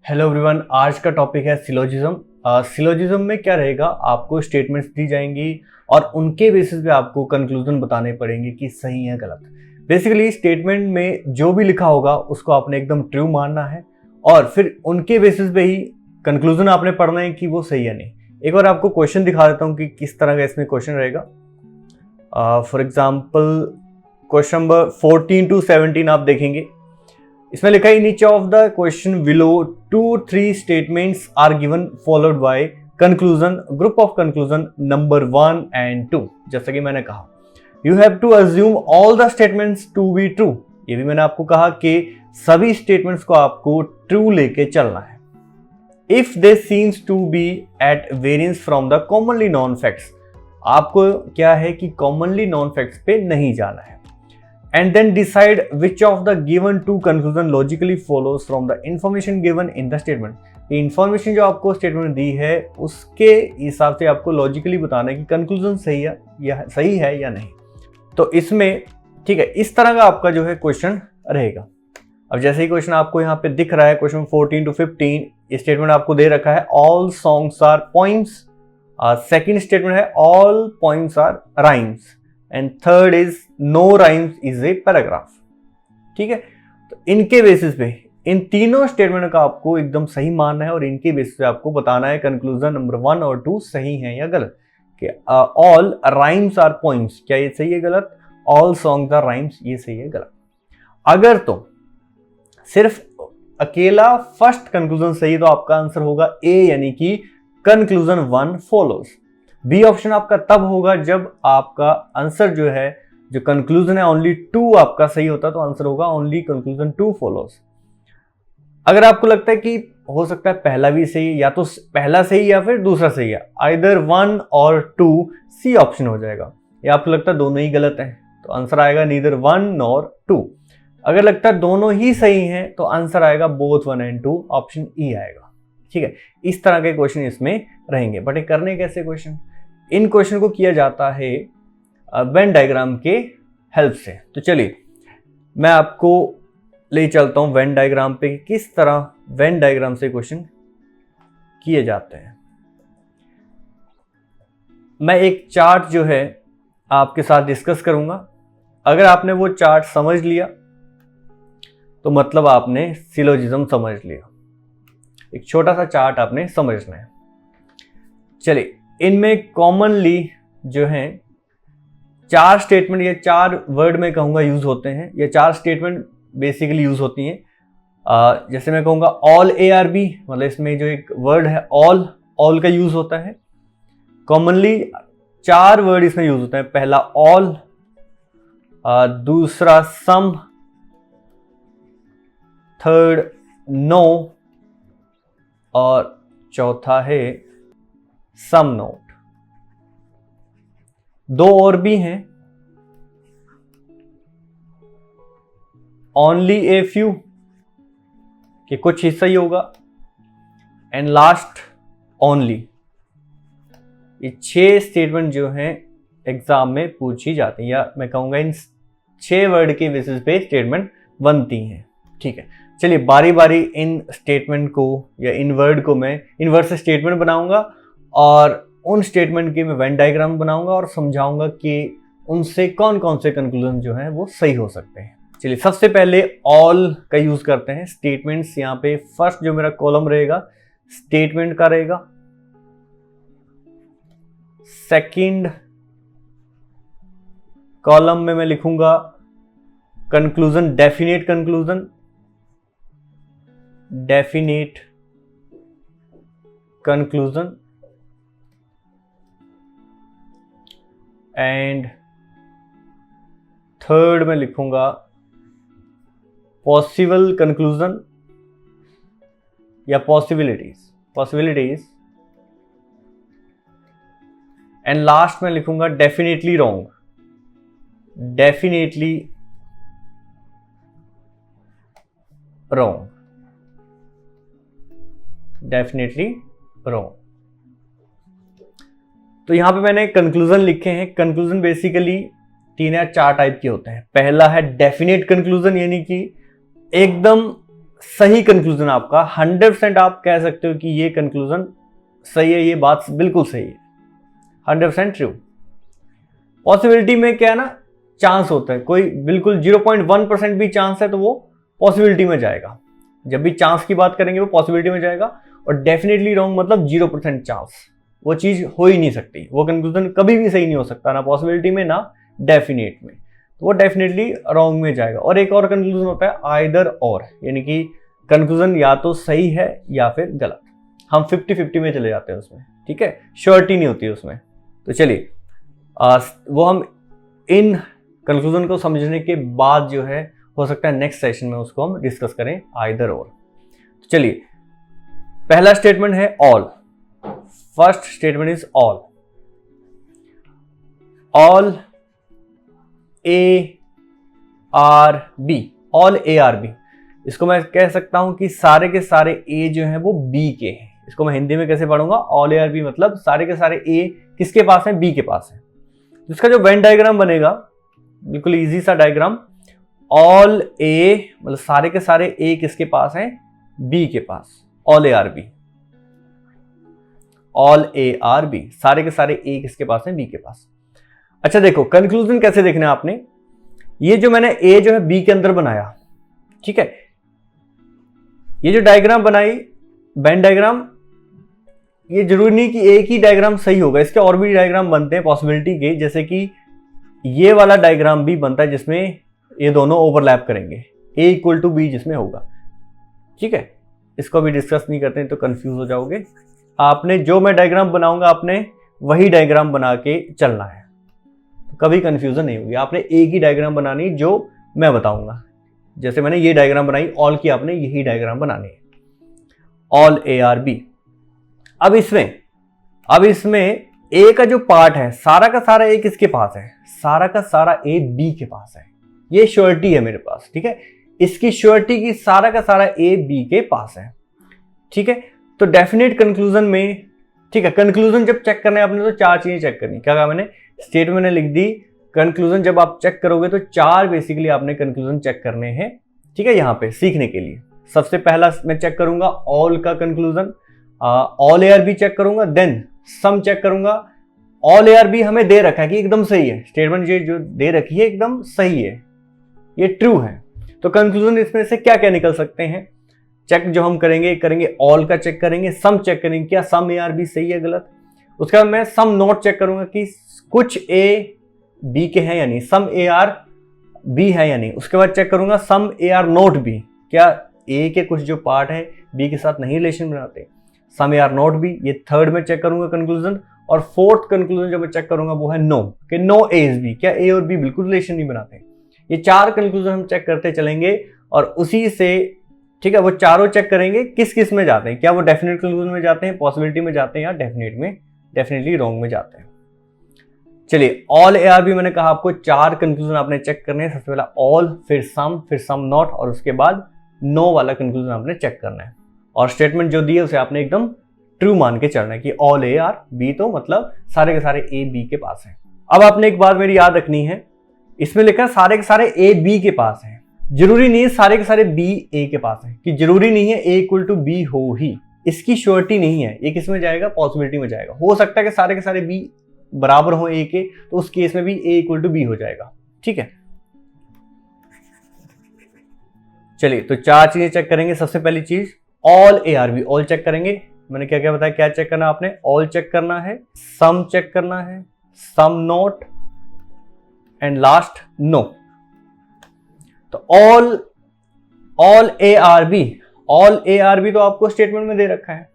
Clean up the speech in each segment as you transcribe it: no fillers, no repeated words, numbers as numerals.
Hello everyone, आज का topic है सिलोजिज्म। सिलोजिज्म में क्या रहेगा, आपको स्टेटमेंट्स दी जाएंगी और उनके बेसिस पे आपको कंक्लूजन बताने पड़ेंगे कि सही है गलत। बेसिकली स्टेटमेंट में जो भी लिखा होगा उसको आपने एकदम ट्रू मानना है और फिर उनके बेसिस पे ही कंक्लूजन आपने पढ़ना है कि वो सही है नहीं। एक बार आपको क्वेश्चन दिखा देता हूँ कि किस तरह का इसमें क्वेश्चन रहेगा। For example question number 14 to 17 आप देखेंगे, इसमें लिखा है नीचे of the question below 2-3 statements are given followed by conclusion, group of conclusion number 1 and 2। जैसा कि मैंने कहा you have to assume all the statements to be true. ये भी मैंने आपको कहा कि सभी स्टेटमेंट्स को आपको ट्रू लेके चलना है। If they seems to be at variance from the commonly known facts, आपको क्या है कि कॉमनली नॉन फैक्ट्स पे नहीं जाना है। And then decide which of the given two conclusion logically follows from the information given in the statement। ये information जो आपको स्टेटमेंट दी है उसके हिसाब से आपको लॉजिकली बताना है कि कंक्लूजन सही है या नहीं। तो इसमें ठीक है, इस तरह का आपका जो है क्वेश्चन रहेगा। अब जैसे ही क्वेश्चन आपको यहाँ पे दिख रहा है, क्वेश्चन 14 to 15, ये स्टेटमेंट आपको दे रखा है all songs are poems. Second statement है all poems are rhymes and third is no rhymes is a paragraph. ठीक है, तो इनके बेसिस पे इन तीनों स्टेटमेंट का आपको एकदम सही मानना है और इनके बेसिस पे आपको बताना है कंक्लूजन नंबर 1 और 2 सही है या गलत। कि ऑल राइम्स आर पोइम्स, क्या ये सही है गलत, ऑल सॉन्ग्स आर राइम्स ये सही है गलत। अगर तो सिर्फ अकेला फर्स्ट कंक्लूजन सही है तो आपका आंसर होगा ए, यानी कि कंक्लूजन 1 फॉलोज। बी ऑप्शन आपका तब होगा जब आपका आंसर जो है, जो कंक्लूजन है ओनली 2 आपका सही होता, तो आंसर होगा ओनली कंक्लूजन 2 फॉलोज। अगर आपको लगता है कि हो सकता है पहला भी सही, या तो पहला सही या फिर दूसरा सही है, आइदर 1 और 2 सी ऑप्शन हो जाएगा। या आपको लगता है दोनों ही गलत हैं तो आंसर आएगा नीदर 1 नॉर 2। अगर लगता है दोनों ही सही हैं तो आंसर आएगा बोथ 1 and 2, ऑप्शन ई आएगा। ठीक है, इस तरह के क्वेश्चन इसमें रहेंगे। बट ये करने कैसे क्वेश्चन, इन क्वेश्चन को किया जाता है वेन डायग्राम के हेल्प से। तो चलिए मैं आपको ले चलता हूं वेन डायग्राम पे, किस तरह वेन डायग्राम से क्वेश्चन किए जाते हैं। मैं एक चार्ट जो है आपके साथ डिस्कस करूंगा। अगर आपने वो चार्ट समझ लिया तो मतलब आपने सिलोजिज्म समझ लिया। एक छोटा सा चार्ट आपने समझना है। चलिए, इनमें कॉमनली जो है 4 स्टेटमेंट या 4 वर्ड में कहूँगा यूज होते हैं, या 4 स्टेटमेंट बेसिकली यूज होती हैं। जैसे मैं कहूँगा ऑल ARB, मतलब इसमें जो एक वर्ड है ऑल का यूज होता है। कॉमनली 4 वर्ड इसमें यूज होते हैं। पहला ऑल, दूसरा सम, थर्ड नो और चौथा है सम नोट। 2 और भी हैं, ओनली ए फ्यू, कि कुछ हिस्सा ही होगा, एंड लास्ट ओनली। ये 6 स्टेटमेंट जो हैं एग्जाम में पूछी जाती हैं, या मैं कहूंगा इन 6 वर्ड के बेसिस पे स्टेटमेंट बनती हैं। ठीक है, चलिए बारी बारी इन स्टेटमेंट को या इन वर्ड को मैं इन वर्ड से स्टेटमेंट बनाऊंगा और उन स्टेटमेंट की मैं वेन डायग्राम बनाऊंगा और समझाऊंगा कि उनसे कौन कौन से कंक्लूजन जो हैं वो सही हो सकते हैं। चलिए सबसे पहले ऑल का यूज करते हैं। स्टेटमेंट्स यहाँ पे फर्स्ट जो मेरा कॉलम रहेगा स्टेटमेंट का रहेगा। सेकंड कॉलम में मैं लिखूंगा conclusion, definite conclusion, definite conclusion. And third में लिखूंगा पॉसिबल कंक्लूजन या पॉसिबिलिटीज। एंड लास्ट में लिखूंगा डेफिनेटली रॉन्ग, डेफिनेटली रॉन्ग। तो यहां पे मैंने कंक्लूजन लिखे हैं। कंक्लूजन बेसिकली 3 या 4 टाइप के होते हैं। पहला है डेफिनेट कंक्लूजन, यानी कि एकदम सही कंक्लूजन आपका 100% आप कह सकते हो कि ये कंक्लूजन सही है, ये बात बिल्कुल सही है, 100% ट्रू। पॉसिबिलिटी में क्या है ना, चांस होता है, कोई बिल्कुल 0.1% भी चांस है तो वो पॉसिबिलिटी में जाएगा। जब भी चांस की बात करेंगे वो पॉसिबिलिटी में जाएगा, और डेफिनेटली रॉन्ग मतलब 0% चांस, वो चीज हो ही नहीं सकती, वो कंक्लूजन कभी भी सही नहीं हो सकता, ना पॉसिबिलिटी में ना डेफिनेट में, तो वो डेफिनेटली रॉन्ग में जाएगा। और एक और कंक्लूजन होता है आइदर और, यानी कि कंक्लूजन या तो सही है या फिर गलत, हम 50-50 में चले जाते हैं उसमें, ठीक है, श्योरिटी नहीं होती उसमें। तो चलिए वो हम इन कंक्लूजन को समझने के बाद जो है, हो सकता है नेक्स्ट सेशन में उसको हम डिस्कस करें आइदर और। तो चलिए, पहला स्टेटमेंट है all. First statement is all. All A are B, all A are B, इसको मैं कह सकता हूं कि सारे के सारे ए जो हैं वो बी के हैं। इसको मैं हिंदी में कैसे पढ़ूंगा, ऑल ए आर बी मतलब सारे के सारे ए किसके पास है, बी के पास है। इसका जो वेन डायग्राम बनेगा, बिल्कुल इजी सा डायग्राम, ऑल ए मतलब सारे के सारे ए किसके पास हैं, बी के पास, all A are B, all A are B, सारे के सारे ए किसके पास हैं, बी के पास। अच्छा देखो, कंक्लूजन कैसे देखना है आपने, ये जो मैंने ए जो है बी के अंदर बनाया, ठीक है, ये जो डायग्राम बनाई वेन डायग्राम, ये जरूरी नहीं कि एक ही डायग्राम सही होगा, इसके और भी डायग्राम बनते हैं पॉसिबिलिटी के, जैसे कि ये वाला डायग्राम भी बनता है जिसमें ये दोनों ओवरलैप करेंगे, ए इक्वल टू बी जिसमें होगा, ठीक है। इसको भी डिस्कस नहीं करते हैं तो कंफ्यूज हो जाओगे। आपने जो मैं डायग्राम बनाऊंगा आपने वही डायग्राम बना के चलना है, कभी कंफ्यूजन नहीं होगी। आपने एक ही डायग्राम बनानी जो मैं बताऊंगा, जैसे मैंने ये डायग्राम बनाई ऑल की, आपने यही डायग्राम बनानी है, ऑल ए आर बी। अब इसमें ए का जो पार्ट है, सारा का सारा ए किसके पास है, सारा का सारा ए बी के पास है, ये श्योरिटी है मेरे पास, ठीक है, इसकी श्योरिटी की सारा का सारा ए बी के पास है, ठीक है। तो डेफिनेट कंक्लूजन में, ठीक है, कंक्लूजन जब चेक करना है आपने तो चार चीजें चेक करनी। क्या कहा मैंने, स्टेटमेंट में लिख दी, कंक्लूजन जब आप चेक करोगे तो चार बेसिकली आपने कंक्लूजन चेक करने हैं, ठीक है, यहां पे सीखने के लिए। सबसे पहला मैं चेक करूंगा ऑल का conclusion, all A are B check करूंगा, देन सम चेक करूंगा। ऑल ए आर बी हमें दे रखा है कि एकदम सही है, स्टेटमेंट ये जो दे रखी है एकदम सही है, ये ट्रू है, तो कंक्लूजन इसमें से क्या क्या निकल सकते हैं, चेक जो हम करेंगे ऑल का चेक करेंगे, सम चेक करेंगे क्या सम ए आर बी सही है गलत, उसके बाद मैं सम नॉट चेक करूंगा कि कुछ ए बी के हैं या नहीं, सम ए आर बी है या नहीं, उसके बाद चेक करूंगा सम ए आर नॉट बी, क्या ए के कुछ जो पार्ट है बी के साथ नहीं रिलेशन बनाते, सम ए आर नॉट बी, ये थर्ड में चेक करूंगा कंक्लूजन। और फोर्थ कंक्लूजन जो मैं चेक करूंगा वो है नो, कि नो ए इज बी, क्या ए और बी बिल्कुल रिलेशन नहीं बनाते। ये चार कंक्लूजन हम चेक करते चलेंगे और उसी से, ठीक है, वो चारों चेक करेंगे किस किस में जाते हैं, क्या वो डेफिनेट कंक्लूजन में जाते हैं, पॉसिबिलिटी में जाते हैं, या डेफिनेट में, डेफिनेटली रॉन्ग में जाते हैं। चलिए, ऑल ए आर बी मैंने कहा आपको चार कंक्लूजन आपने चेक करने हैं। सबसे पहला ऑल, फिर सम नॉट, और उसके बाद नो वाला कंक्लूजन आपने चेक करना है। और स्टेटमेंट जो दी है उसे आपने एकदम ट्रू मान के चलना है कि ऑल ए आर बी, तो मतलब सारे के सारे ए बी के पास है। अब आपने एक बात मेरी याद रखनी है, इसमें लिखा है सारे के सारे ए बी के पास है, जरूरी नहीं है सारे के सारे बी ए के पास है, कि जरूरी नहीं है ए इक्वल टू बी हो ही, इसकी श्योरिटी नहीं है। ये किस में जाएगा, पॉसिबिलिटी में जाएगा। हो सकता है कि सारे के सारे बी बराबर हो ए के, तो उस केस में भी ए इक्वल टू बी हो जाएगा, ठीक है। चलिए, तो चार चीजें चेक करेंगे। सबसे पहली चीज all A are B, all check करेंगे। मैंने क्या क्या बताया, क्या चेक करना आपने, ऑल चेक करना है, सम चेक करना है, some not, and last no. तो all A are B, all A are B तो आपको स्टेटमेंट में दे रखा है,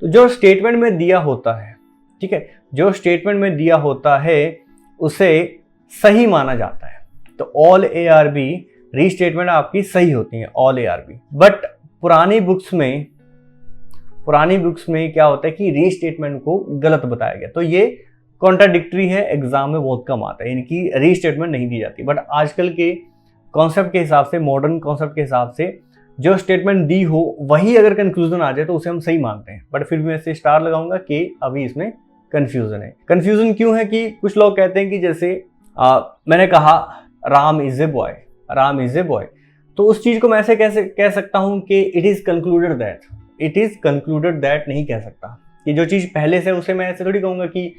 तो जो स्टेटमेंट में दिया होता है, ठीक है, जो स्टेटमेंट में दिया होता है उसे सही माना जाता है। तो all A are B restatement आपकी सही होती है, all A are B. But पुरानी बुक्स में क्या होता है कि रीस्टेटमेंट को गलत बताया गया, तो ये कॉन्ट्राडिक्टरी है, एग्जाम में बहुत कम आता है, इनकी रीस्टेटमेंट नहीं दी जाती। बट आजकल के कॉन्सेप्ट के हिसाब से, मॉडर्न कॉन्सेप्ट के हिसाब से, जो स्टेटमेंट दी हो वही अगर कंक्लूजन आ जाए तो उसे हम सही मानते हैं। बट फिर भी मैं इसे स्टार लगाऊंगा कि अभी इसमें कंफ्यूजन है। कंफ्यूजन क्यों है कि कुछ लोग कहते हैं कि जैसे मैंने कहा Ram is a boy, Ram is a boy, तो उस चीज को मैं ऐसे कैसे कह सकता हूं कि it is concluded that, it is concluded that नहीं कह सकता। कि जो चीज पहले से उसे मैं ऐसे थोड़ी कहूंगा कि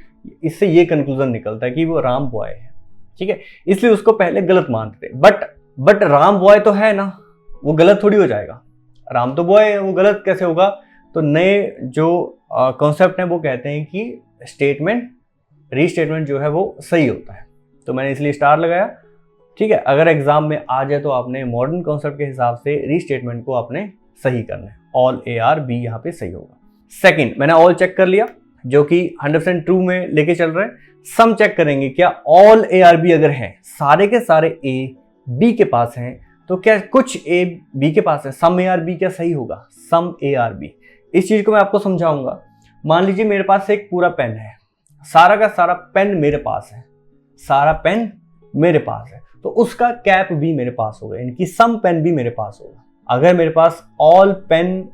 इससे ये कंक्लूजन निकलता है कि वो राम बॉय है, ठीक है, इसलिए उसको पहले गलत मानते थे। बट राम बॉय तो है ना, वो गलत थोड़ी हो जाएगा। राम तो बॉय है, वो गलत कैसे होगा? तो नए जो कॉन्सेप्ट है वो कहते हैं कि स्टेटमेंट रीस्टेटमेंट जो है वो सही होता है, तो मैंने इसलिए स्टार लगाया, ठीक है। अगर एग्जाम में आ जाए तो आपने मॉडर्न कॉन्सेप्ट के हिसाब से रीस्टेटमेंट को आपने सही करना है। ऑल ARB यहाँ पे सही होगा। सेकंड, मैंने ऑल चेक कर लिया जो कि 100% ट्रू में लेके चल रहे हैं। सम चेक करेंगे, क्या ऑल ARB अगर है, सारे के सारे A B के पास हैं, तो क्या कुछ A B के पास है, सम ARB क्या सही होगा? सम ARB, इस चीज को मैं आपको समझाऊंगा। मान लीजिए मेरे पास एक पूरा पेन है, सारा का सारा पेन मेरे पास है, सारा पेन मेरे पास है, तो उसका कैप भी मेरे पास होगा, यानी कि सम पेन भी मेरे पास होगा। अगर मेरे पास ऑल पेन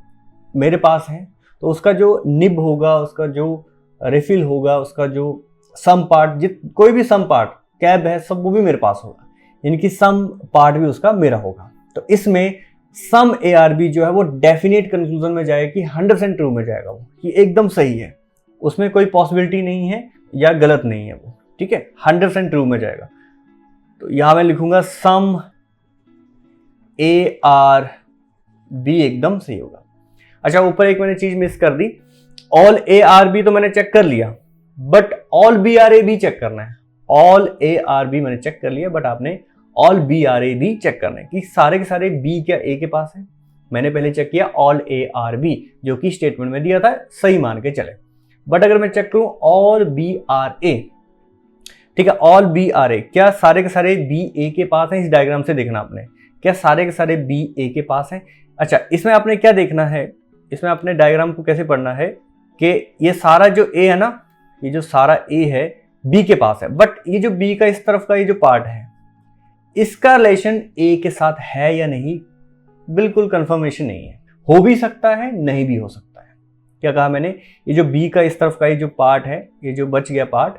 मेरे पास है तो उसका जो निब होगा, उसका जो रिफिल होगा, उसका जो सम पार्ट, कोई भी सम पार्ट कैप है सब वो भी मेरे पास होगा, यानी कि सम पार्ट भी उसका मेरा होगा। तो इसमें सम ARB जो है वो डेफिनेट कंक्लूजन में जाएगा कि 100% ट्रू में जाएगा, वो कि एकदम सही है, उसमें कोई पॉसिबिलिटी नहीं है या गलत नहीं है वो, ठीक है, 100% ट्रू में जाएगा। तो यहां मैं लिखूंगा सम ARB एकदम सही होगा। अच्छा, ऊपर एक मैंने चीज मिस कर दी, ऑल ARB तो मैंने चेक कर लिया, बट ऑल BRA भी चेक करना है। ऑल ARB मैंने चेक कर लिया, बट आपने ऑल BRA भी चेक करना है कि सारे के सारे B क्या A के पास है। मैंने पहले चेक किया ऑल ARB जो कि स्टेटमेंट में दिया था, सही मान के चले। बट अगर मैं चेक करूं ऑल BRA, ठीक है, ऑल BRA, क्या सारे के सारे B A के पास हैं? इस डायग्राम से देखना आपने, क्या सारे के सारे B A के पास हैं? अच्छा, इसमें आपने क्या देखना है, इसमें आपने डायग्राम को कैसे पढ़ना है कि ये सारा जो A है ना, ये जो सारा A है B के पास है, बट ये जो B का इस तरफ का ये जो पार्ट है, इसका रिलेशन A के साथ है या नहीं, बिल्कुल कंफर्मेशन नहीं है। हो भी सकता है, नहीं भी हो सकता है। क्या कहा मैंने? ये जो B का इस तरफ का ये जो पार्ट है, ये जो बच गया पार्ट,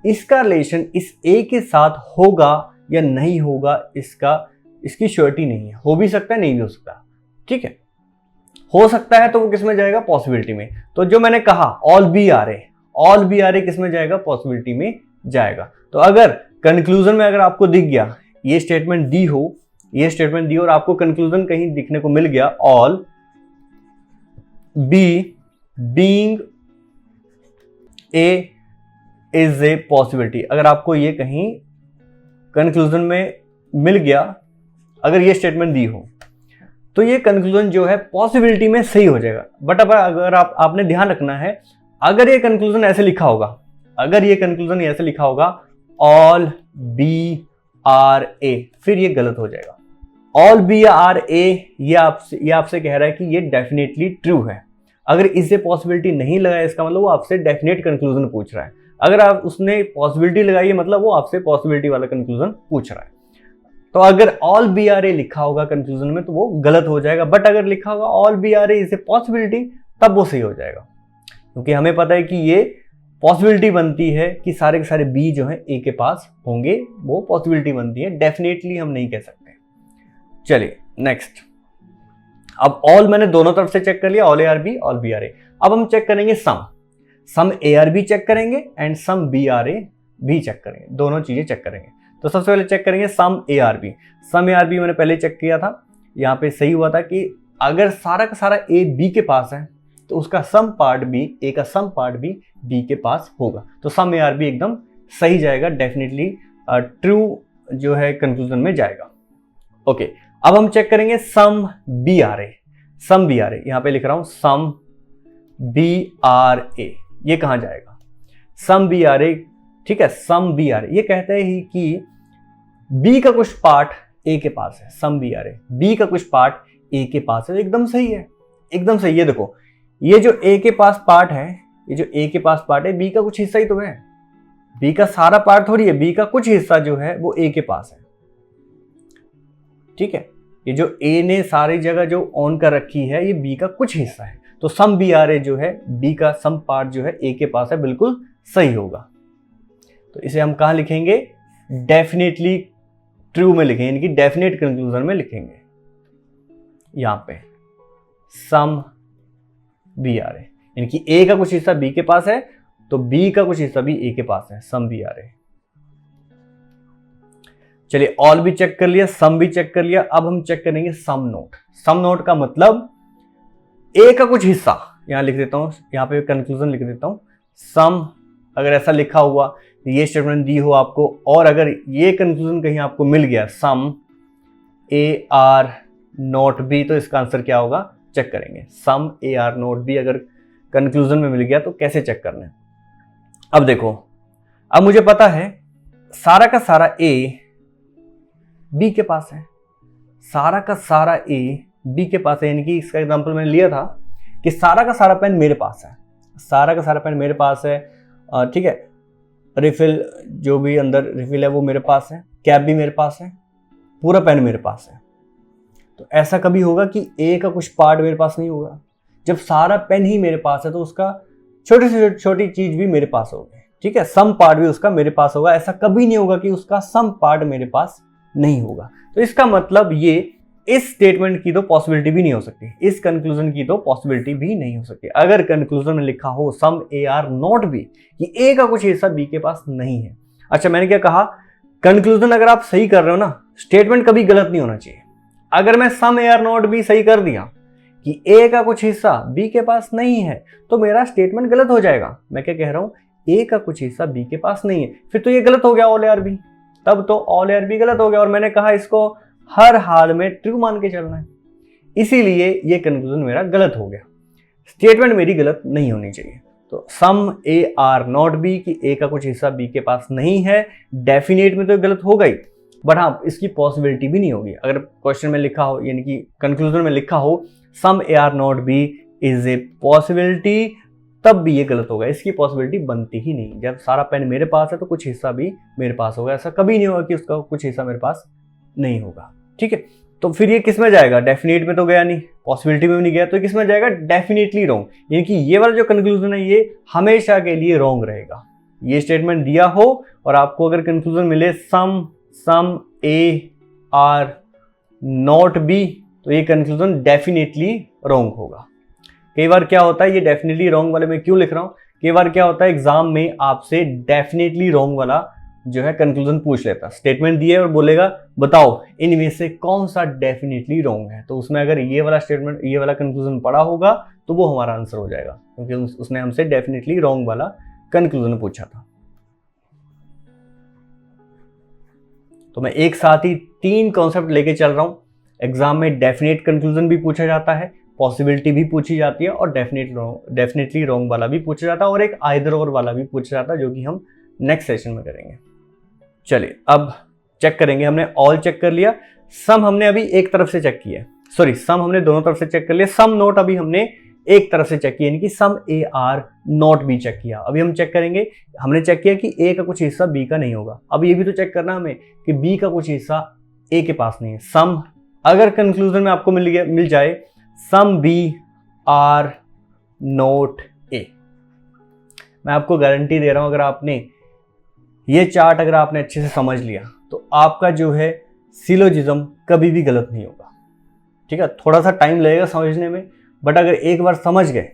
इसका रिलेशन इस A के साथ होगा या नहीं होगा, इसकी श्योरिटी नहीं है। हो भी सकता है, नहीं भी हो सकता, ठीक है। हो सकता है तो वो किस में जाएगा? पॉसिबिलिटी में। तो जो मैंने कहा ऑल BRA किस में जाएगा? पॉसिबिलिटी में जाएगा। तो अगर कंक्लूजन में अगर आपको दिख गया ये स्टेटमेंट दी हो, ये स्टेटमेंट दी और आपको कंक्लूजन कहीं दिखने को मिल गया all B being A is a possibility, अगर आपको ये कहीं कंक्लूजन में मिल गया, अगर ये स्टेटमेंट दी हो, तो ये कंक्लूजन जो है पॉसिबिलिटी में सही हो जाएगा। बट अब अगर आपने ध्यान रखना है, अगर ये कंक्लूजन ऐसे लिखा होगा, अगर ये कंक्लूजन ऐसे लिखा होगा ऑल BRA, फिर ये गलत हो जाएगा। ऑल BRA ये आपसे कह रहा है कि ये डेफिनेटली ट्रू है। अगर इससे पॉसिबिलिटी नहीं लगाया, इसका मतलब वो आपसे डेफिनेट कंक्लूजन पूछ रहा है। अगर आप उसने पॉसिबिलिटी लगाई है, मतलब वो आपसे पॉसिबिलिटी वाला कंक्लूजन पूछ रहा है। तो अगर ऑल BRA लिखा होगा कंक्लूजन में तो वो गलत हो जाएगा, बट अगर लिखा होगा all BRA is a possibility, तब वो सही हो जाएगा, क्योंकि हमें पता है कि ये पॉसिबिलिटी बनती है कि सारे के सारे B जो है A के पास होंगे, वो पॉसिबिलिटी बनती है, डेफिनेटली हम नहीं कह सकते। चलिए नेक्स्ट, अब ऑल मैंने दोनों तरफ से चेक कर लिया, ऑल ARB ऑल BRA। अब हम चेक करेंगे सम ARB चेक करेंगे एंड सम BRA भी चेक करेंगे, दोनों चीजें चेक करेंगे। तो सबसे पहले चेक करेंगे सम ARB मैंने पहले चेक किया था, यहाँ पे सही हुआ था कि अगर सारा का सारा A B के पास है तो उसका सम पार्ट भी, A का सम पार्ट भी B के पास होगा। तो सम ARB एकदम सही जाएगा, डेफिनेटली ट्रू जो है कंक्लूजन में जाएगा। ओके, अब हम चेक करेंगे सम BRA यहाँ पे लिख रहा हूं सम BRA, ये कहां जाएगा? सम BRA, ठीक है, सम BRA ये कहता है ही कि B का कुछ पार्ट A के पास है, सम BRA B का कुछ पार्ट A के पास है, एकदम सही है, एकदम सही है। देखो ये जो A के पास पार्ट है, ये जो A के पास पार्ट है, B का कुछ हिस्सा ही तो है, B का सारा पार्ट थोड़ी है, B का कुछ हिस्सा जो है वो A के पास है, ठीक है। ये जो A ने सारी जगह जो ऑन कर रखी है, ये B का कुछ हिस्सा है। तो सम BRA जो है B का सम पार्ट जो है A के पास है, बिल्कुल सही होगा। तो इसे हम कहां लिखेंगे? डेफिनेटली ट्रू में लिखेंगे, यानी कि डेफिनेट कंक्लूजन में लिखेंगे। यहां पे सम बी आ रहे, यानी कि ए का कुछ हिस्सा बी के पास है तो बी का कुछ हिस्सा भी ए के पास है, सम बी आ रहे। चलिए ऑल भी चेक कर लिया, सम भी चेक कर लिया, अब हम चेक करेंगे सम नोट। सम नोट का मतलब ए का कुछ हिस्सा, यहां लिख देता हूं, यहां पे कंक्लूजन लिख देता हूं, सम अगर ऐसा लिखा हुआ ये स्टेटमेंट दी हो आपको और अगर ये कंक्लूजन कहीं आपको मिल गया सम ए आर नोट बी, तो इसका आंसर क्या होगा चेक करेंगे। Some A are not B अगर कंक्लूजन में मिल गया तो कैसे चेक करना है। अब देखो, अब मुझे पता है सारा का सारा ए बी के पास है, सारा का सारा ए बी के पास है, यानी कि इसका एग्जांपल मैंने लिया था कि सारा का सारा पेन मेरे पास है, सारा का सारा पेन मेरे पास है, ठीक है, रिफिल जो भी अंदर रिफिल है वो मेरे पास है, कैप भी मेरे पास है, पूरा पेन मेरे पास है। तो ऐसा कभी होगा कि ए का कुछ पार्ट मेरे पास नहीं होगा। जब सारा पेन ही मेरे पास है तो उसका छोटी से छोटी चीज भी मेरे पास होगी, ठीक है, सम पार्ट भी उसका मेरे पास होगा। ऐसा कभी नहीं होगा कि उसका सम पार्ट मेरे पास नहीं होगा। तो इसका मतलब ये इस स्टेटमेंट की तो पॉसिबिलिटी भी नहीं हो सकती, इस कंक्लूजन की तो पॉसिबिलिटी भी नहीं हो सकती अगर कंक्लूजन में लिखा हो some A are not B, कि ए का कुछ हिस्सा बी के पास नहीं है। अच्छा, मैंने क्या कहा, कंक्लूजन अगर आप सही कर रहे हो ना, स्टेटमेंट कभी गलत नहीं होना चाहिए। अगर मैं सम ए आर नॉट बी सही कर दिया कि ए का कुछ हिस्सा बी के पास नहीं है तो मेरा स्टेटमेंट गलत हो जाएगा। मैं क्या कह रहा हूं, ए का कुछ हिस्सा बी के पास नहीं है, फिर तो ये गलत हो गया ऑल ए आर बी, तब तो ऑल ए आर बी गलत हो गया। और मैंने कहा इसको हर हाल में ट्रू मान के चलना है, इसीलिए ये कंक्लूजन मेरा गलत हो गया, स्टेटमेंट मेरी गलत नहीं होनी चाहिए। तो सम ए आर नॉट बी कि ए का कुछ हिस्सा बी के पास नहीं है, डेफिनेट में तो गलत हो गई, बट हाँ इसकी पॉसिबिलिटी भी नहीं होगी। अगर क्वेश्चन में लिखा हो, यानी कि कंक्लूजन में लिखा हो some A are not B is a possibility, तब भी ये गलत होगा, इसकी पॉसिबिलिटी बनती ही नहीं। जब सारा पेन मेरे पास है तो कुछ हिस्सा भी मेरे पास होगा, ऐसा कभी नहीं होगा कि उसका कुछ हिस्सा मेरे पास नहीं होगा, ठीक है। तो फिर ये किस में जाएगा, डेफिनेट में तो गया नहीं, पॉसिबिलिटी में भी नहीं गया, तो किस में जाएगा, डेफिनेटली रॉन्ग। यानी कि ये वाला जो कंक्लूजन है ये हमेशा के लिए रॉन्ग रहेगा। ये स्टेटमेंट दिया हो और आपको अगर कंक्लूजन मिले सम ए आर नॉट बी, तो ये कंक्लूजन डेफिनेटली रॉन्ग होगा। कई बार क्या होता है, ये डेफिनेटली रॉन्ग वाले में क्यों लिख रहा हूं, कई बार क्या होता है एग्जाम में आपसे डेफिनेटली रॉन्ग वाला जो है कंक्लूजन पूछ लेता, स्टेटमेंट दिए और बोलेगा बताओ इनमें से कौन सा डेफिनेटली रॉन्ग है, तो उसमें अगर ये वाला स्टेटमेंट, ये वाला कंक्लूजन पड़ा होगा तो वो हमारा आंसर हो जाएगा, क्योंकि उसने हमसे डेफिनेटली रॉन्ग वाला कंक्लूजन पूछा था। तो मैं एक साथ ही 3 कॉन्सेप्ट लेके चल रहा हूं। एग्जाम में डेफिनेट कंक्लूजन भी पूछा जाता है, पॉसिबिलिटी भी पूछी जाती है और डेफिनेटली रॉन्ग वाला भी पूछा जाता है और एक आइदर और वाला भी पूछा जाता है, जो कि हम नेक्स्ट सेशन में करेंगे। चलिए अब चेक करेंगे, हमने ऑल चेक कर लिया, सम हमने अभी एक तरफ से चेक किया, सॉरी सम हमने दोनों तरफ से चेक कर लिया, सम नोट अभी हमने एक तरफ से चेक किया, यानी कि some A are not B check किया। अभी हम चेक करेंगे, हमने चेक किया कि ए का कुछ हिस्सा बी का नहीं होगा, अब ये भी तो चेक करना हमें कि बी का कुछ हिस्सा ए के पास नहीं है। सम अगर कंक्लूजन में आपको मिल जाए सम बी आर नोट ए, मैं आपको गारंटी दे रहा हूं, अगर आपने ये चार्ट अगर आपने अच्छे से समझ लिया तो आपका जो है सिलोजिज्म कभी भी गलत नहीं होगा, ठीक है। थोड़ा सा टाइम लगेगा समझने में, बट अगर एक बार समझ गए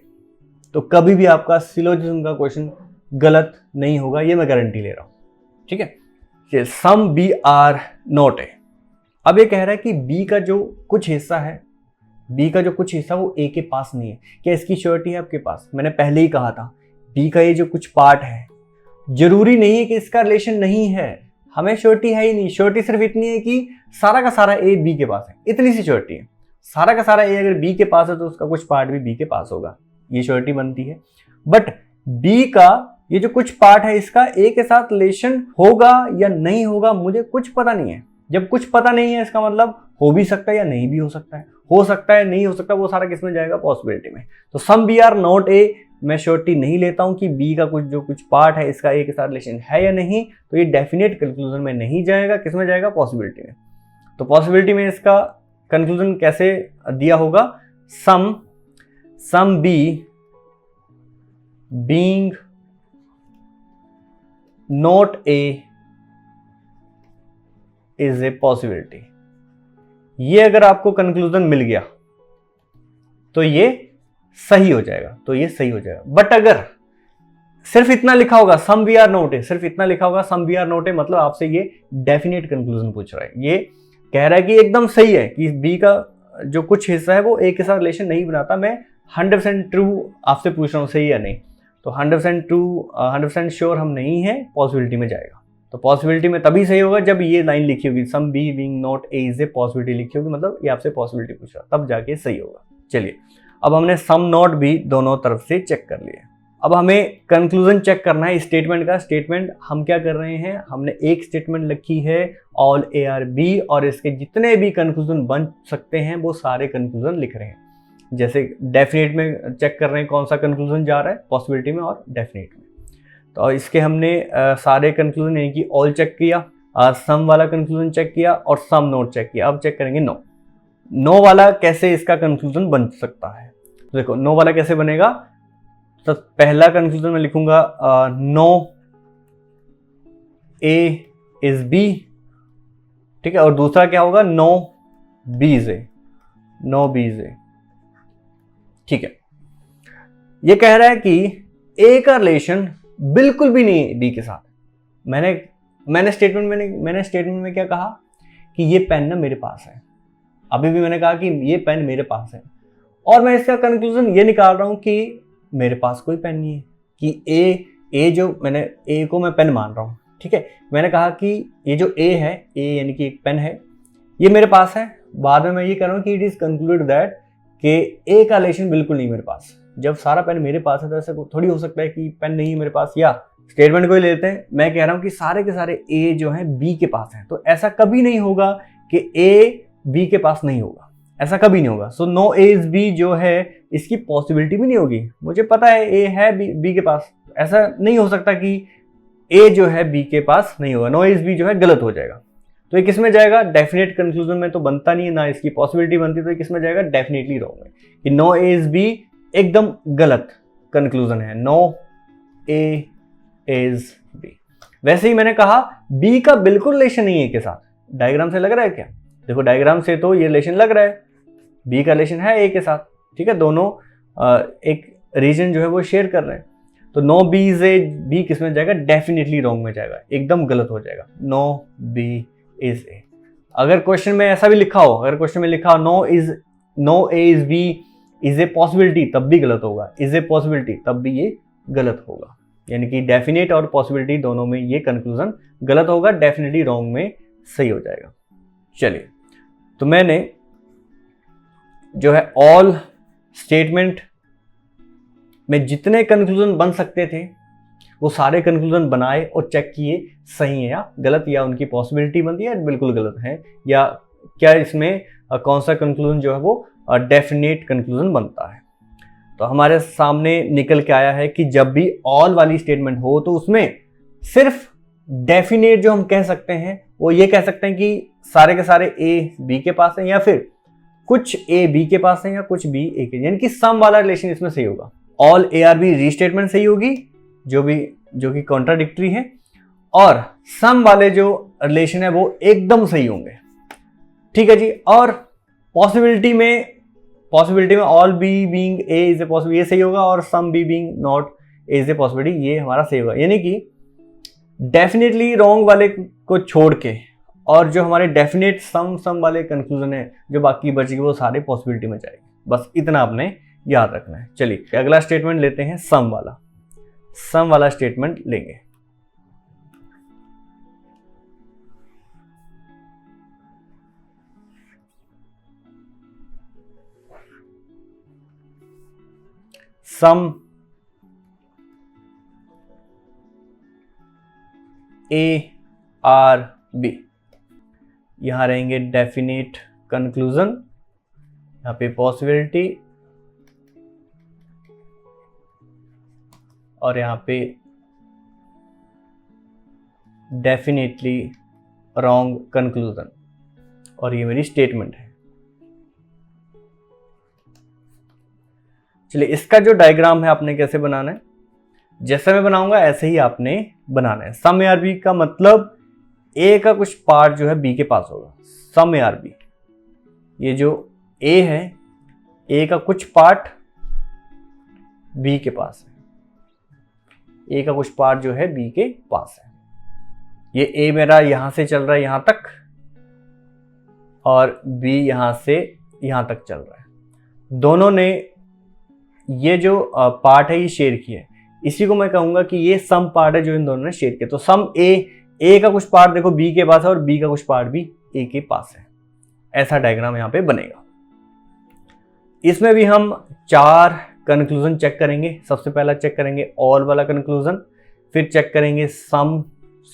तो कभी भी आपका सिलोजिज्म का क्वेश्चन गलत नहीं होगा, ये मैं गारंटी ले रहा हूं, ठीक है। Some B are not A, अब ये कह रहा है कि बी का जो कुछ हिस्सा है, बी का जो कुछ हिस्सा वो ए के पास नहीं है, क्या इसकी श्योरिटी है आपके पास? मैंने पहले ही कहा था बी का ये जो कुछ पार्ट है जरूरी नहीं है कि इसका रिलेशन नहीं है, हमें श्योरिटी है ही नहीं। श्योरिटी सिर्फ इतनी है कि सारा का सारा ए बी के पास है, इतनी सी श्योरिटी है। सारा का सारा ए अगर बी के पास है तो उसका कुछ पार्ट भी बी के पास होगा, ये श्योरिटी बनती है। बट बी का ये जो कुछ पार्ट है इसका ए के साथ रिलेशन होगा या नहीं होगा मुझे कुछ पता नहीं है। जब कुछ पता नहीं है इसका मतलब हो भी सकता है या नहीं भी हो सकता है, हो सकता है नहीं हो सकता, वो सारा किस में जाएगा, पॉसिबिलिटी में। तो some B are not A, मैं श्योरिटी नहीं लेता हूं कि बी का कुछ पार्ट है इसका ए के साथ रिलेशन है या नहीं, तो ये डेफिनेट कंक्लूजन में नहीं जाएगा, किस में जाएगा, पॉसिबिलिटी में। तो पॉसिबिलिटी में इसका कंक्लूजन कैसे दिया होगा, some B being not A is a possibility. ये अगर आपको कंक्लूजन मिल गया तो ये सही हो जाएगा, तो ये सही हो जाएगा। बट अगर सिर्फ इतना लिखा होगा सम वी आर नोट है, सिर्फ इतना लिखा होगा सम वी आर नोट है, मतलब आपसे ये डेफिनेट कंक्लूजन पूछ रहा है। ये कह रहा है कि एकदम सही है कि बी का जो कुछ हिस्सा है वो ए के साथ रिलेशन नहीं बनाता। मैं 100% ट्रू आपसे पूछ रहा हूँ, सही या नहीं। तो 100% ट्रू 100% श्योर हम नहीं है, पॉसिबिलिटी में जाएगा। तो पॉसिबिलिटी में तभी सही होगा जब ये लाइन लिखी होगी, some B being not A is a possibility लिखी होगी, मतलब ये आपसे पॉसिबिलिटी पूछ रहा, तब जाके सही होगा। चलिए, अब हमने सम नॉट भी दोनों तरफ से चेक कर लिए। अब हमें कंक्लूजन चेक करना है स्टेटमेंट का। स्टेटमेंट हम क्या कर रहे हैं, हमने एक स्टेटमेंट लिखी है ऑल ए आर बी, और इसके जितने भी कंक्लूजन बन सकते हैं वो सारे कंक्लूजन लिख रहे हैं। जैसे डेफिनेट में चेक कर रहे हैं कौन सा कंक्लूजन जा रहा है, पॉसिबिलिटी में और डेफिनेट में। तो इसके हमने सारे कंक्लूजन यानी कि ऑल चेक किया, सम वाला कंक्लूजन चेक किया और सम नोट चेक किया। अब चेक करेंगे नो। नो वाला कैसे इसका कंक्लूजन बन सकता है। तो देखो नो वाला कैसे बनेगा। तो पहला कंक्लूजन मैं लिखूंगा नो ए इज बी, ठीक है। और दूसरा क्या होगा, no B is A, no B is A, ठीक है। ये कह रहा है कि ए का रिलेशन बिल्कुल भी नहीं है बी के साथ। मैंने स्टेटमेंट में क्या कहा कि ये पेन ना मेरे पास है। अभी भी मैंने कहा कि ये पेन मेरे पास है, और मैं इसका कंक्लूजन ये निकाल रहा हूं कि मेरे पास कोई पेन नहीं है, कि ए जो मैंने ए को मैं पेन मान रहा हूं, ठीक है। मैंने कहा कि ये जो ए है, ए यानी कि एक पेन है, ये मेरे पास है। बाद में मैं ये कह रहा हूं कि इट इज कंक्लूडेड दैट कि ए का रिलेशन बिल्कुल नहीं मेरे पास। जब सारा पेन मेरे पास है तो ऐसा थोड़ी हो सकता है कि पेन नहीं है मेरे पास। या स्टेटमेंट को ही लेते हैं, मैं कह रहा हूं कि सारे के सारे ए जो है बी के पास है, तो ऐसा कभी नहीं होगा कि ए बी के पास नहीं होगा, ऐसा कभी नहीं होगा। So no A is B जो है इसकी पॉसिबिलिटी भी नहीं होगी। मुझे पता है ए है बी के पास, ऐसा नहीं हो सकता कि ए जो है बी के पास नहीं होगा। नो ए इज बी जो है गलत हो जाएगा। तो ये किस में जाएगा, डेफिनेट कंक्लूजन में तो बनता नहीं है, ना इसकी पॉसिबिलिटी बनती, तो ये किस में जाएगा, डेफिनेटली रॉन्ग है। कि नो ए इज बी एकदम गलत कंक्लूजन है, नो ए इज बी। वैसे ही मैंने कहा बी का बिल्कुल रिलेशन नहीं है के साथ। डायग्राम से लग रहा है क्या, देखो डायग्राम से तो ये रिलेशन लग रहा है, बी का रिलेशन है ए के साथ, ठीक है। दोनों एक रीजन जो है वो शेयर कर रहे हैं। तो no B is A, B किस में जाएगा, डेफिनेटली रॉन्ग में जाएगा, एकदम गलत हो जाएगा, नो बी इज ए। अगर क्वेश्चन में ऐसा भी लिखा हो, अगर क्वेश्चन में लिखा हो no A is B is a possibility, तब भी गलत होगा। इज ए पॉसिबिलिटी, तब भी ये गलत होगा। यानी कि डेफिनेट और पॉसिबिलिटी दोनों में ये कंक्लूजन गलत होगा, डेफिनेटली रॉन्ग में सही हो जाएगा। चलिए, तो मैंने जो है ऑल स्टेटमेंट में जितने कंक्लूजन बन सकते थे वो सारे कंक्लूजन बनाए और चेक किए सही है या गलत, या उनकी पॉसिबिलिटी बनती है बिल्कुल गलत है, या क्या इसमें कौन सा कंक्लूजन जो है वो डेफिनेट कंक्लूजन बनता है। तो हमारे सामने निकल के आया है कि जब भी ऑल वाली स्टेटमेंट हो तो उसमें सिर्फ डेफिनेट जो हम कह सकते हैं वो ये कह सकते हैं कि सारे के सारे ए बी के पास है, या फिर कुछ ए बी के पास है या कुछ बी ए के, यानी कि सम वाला रिलेशन इसमें सही होगा। All A are B restatement सही होगी जो कि कॉन्ट्राडिक्टरी है, और सम वाले जो रिलेशन है वो एकदम सही होंगे, ठीक है जी। और पॉसिबिलिटी में all B being A is a possibility ये सही होगा, और some B being not A is a possibility ये हमारा सही होगा। यानी कि डेफिनेटली रॉन्ग वाले को छोड़ के और जो हमारे डेफिनेट सम वाले कंक्लूजन है जो बाकी बचेगी वो सारे पॉसिबिलिटी में जाएगी। बस इतना आपने याद रखना है। चलिए अगला स्टेटमेंट लेते हैं, सम वाला स्टेटमेंट लेंगे। सम ए आर बी, यहां रहेंगे डेफिनेट कंक्लूजन, यहां पे पॉसिबिलिटी, और यहां पे डेफिनेटली रॉन्ग कंक्लूजन, और ये मेरी स्टेटमेंट है। चलिए इसका जो डायग्राम है आपने कैसे बनाना है, जैसे मैं बनाऊंगा ऐसे ही आपने बनाना है। सम ए आर बी का मतलब ए का कुछ पार्ट जो है बी के पास होगा। सम ए आर बी, ये जो ए है ए का कुछ पार्ट बी के पास है, ए का कुछ पार्ट जो है बी के पास है। ये ए मेरा यहां से चल रहा है यहां तक, और बी यहां से यहां तक चल रहा है। दोनों ने ये जो पार्ट है ये शेयर किया है, इसी को मैं कहूंगा कि ये सम पार्ट है जो इन दोनों ने शेयर किया। तो सम ए का कुछ पार्ट देखो बी के पास है और बी का कुछ पार्ट भी ए के पास है। ऐसा डायग्राम यहां पे बनेगा। इसमें भी हम 4 कंक्लूजन चेक करेंगे। सबसे पहला चेक करेंगे ऑल वाला कंक्लूजन, फिर चेक करेंगे सम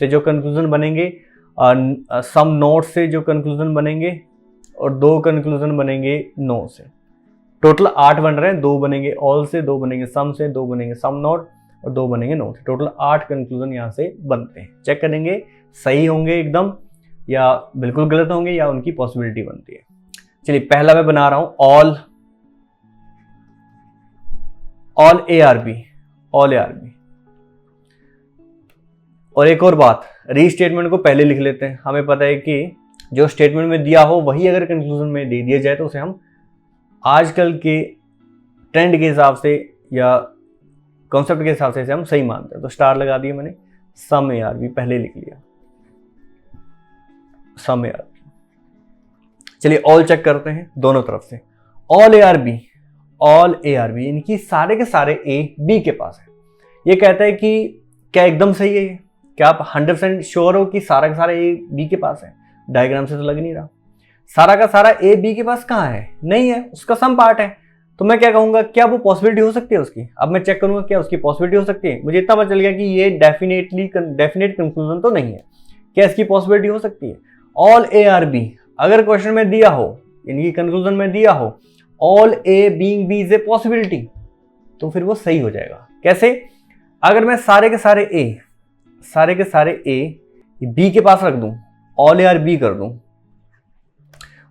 से जो कंक्लूजन बनेंगे, सम नॉट से जो कंक्लूजन बनेंगे, और 2 कंक्लूजन बनेंगे नो से। टोटल 8 बन रहे हैं, 2 बनेंगे ऑल से, 2 बनेंगे सम से, 2 बनेंगे सम नॉट और 2 बनेंगे नो से। टोटल 8 कंक्लूजन यहाँ से बनते हैं। चेक करेंगे सही होंगे एकदम या बिल्कुल गलत होंगे या उनकी पॉसिबिलिटी बनती है। चलिए पहला मैं बना रहा हूं all A are B, all A are B. और एक और बात, रीस्टेटमेंट को पहले लिख लेते हैं। हमें पता है कि जो स्टेटमेंट में दिया हो वही अगर कंक्लूजन में दे दिया जाए तो उसे हम आजकल के ट्रेंड के हिसाब से या कॉन्सेप्ट के हिसाब से हम सही मानते हैं। तो स्टार लगा दिया मैंने, सम ए आर बी पहले लिख लिया, सम ए आर बी। चलिए ऑल चेक करते हैं दोनों तरफ से। ऑल ए आर बी इनकी सारे के सारे ए बी के पास है। ये कहता है कि क्या एकदम सही है ये? क्या आप 100% श्योर हो कि सारा का सारा ए बी के पास है? डायग्राम से तो लग नहीं रहा। सारा का सारा ए बी के पास कहाँ है? नहीं है, उसका सम पार्ट है। तो मैं क्या कहूंगा, क्या वो पॉसिबिलिटी हो सकती है उसकी? अब मैं चेक करूंगा क्या उसकी पॉसिबिलिटी हो सकती है। मुझे इतना पता चल गया कि ये डेफिनेट कंक्लूजन तो नहीं है। क्या इसकी पॉसिबिलिटी हो सकती है? ऑल ए आर बी अगर क्वेश्चन में दिया हो, इनकी कंक्लूजन में दिया हो all A being B is a possibility, तो फिर वो सही हो जाएगा। कैसे? अगर मैं सारे के सारे ए बी के पास रख दूं, ऑल ए आर बी कर दूं,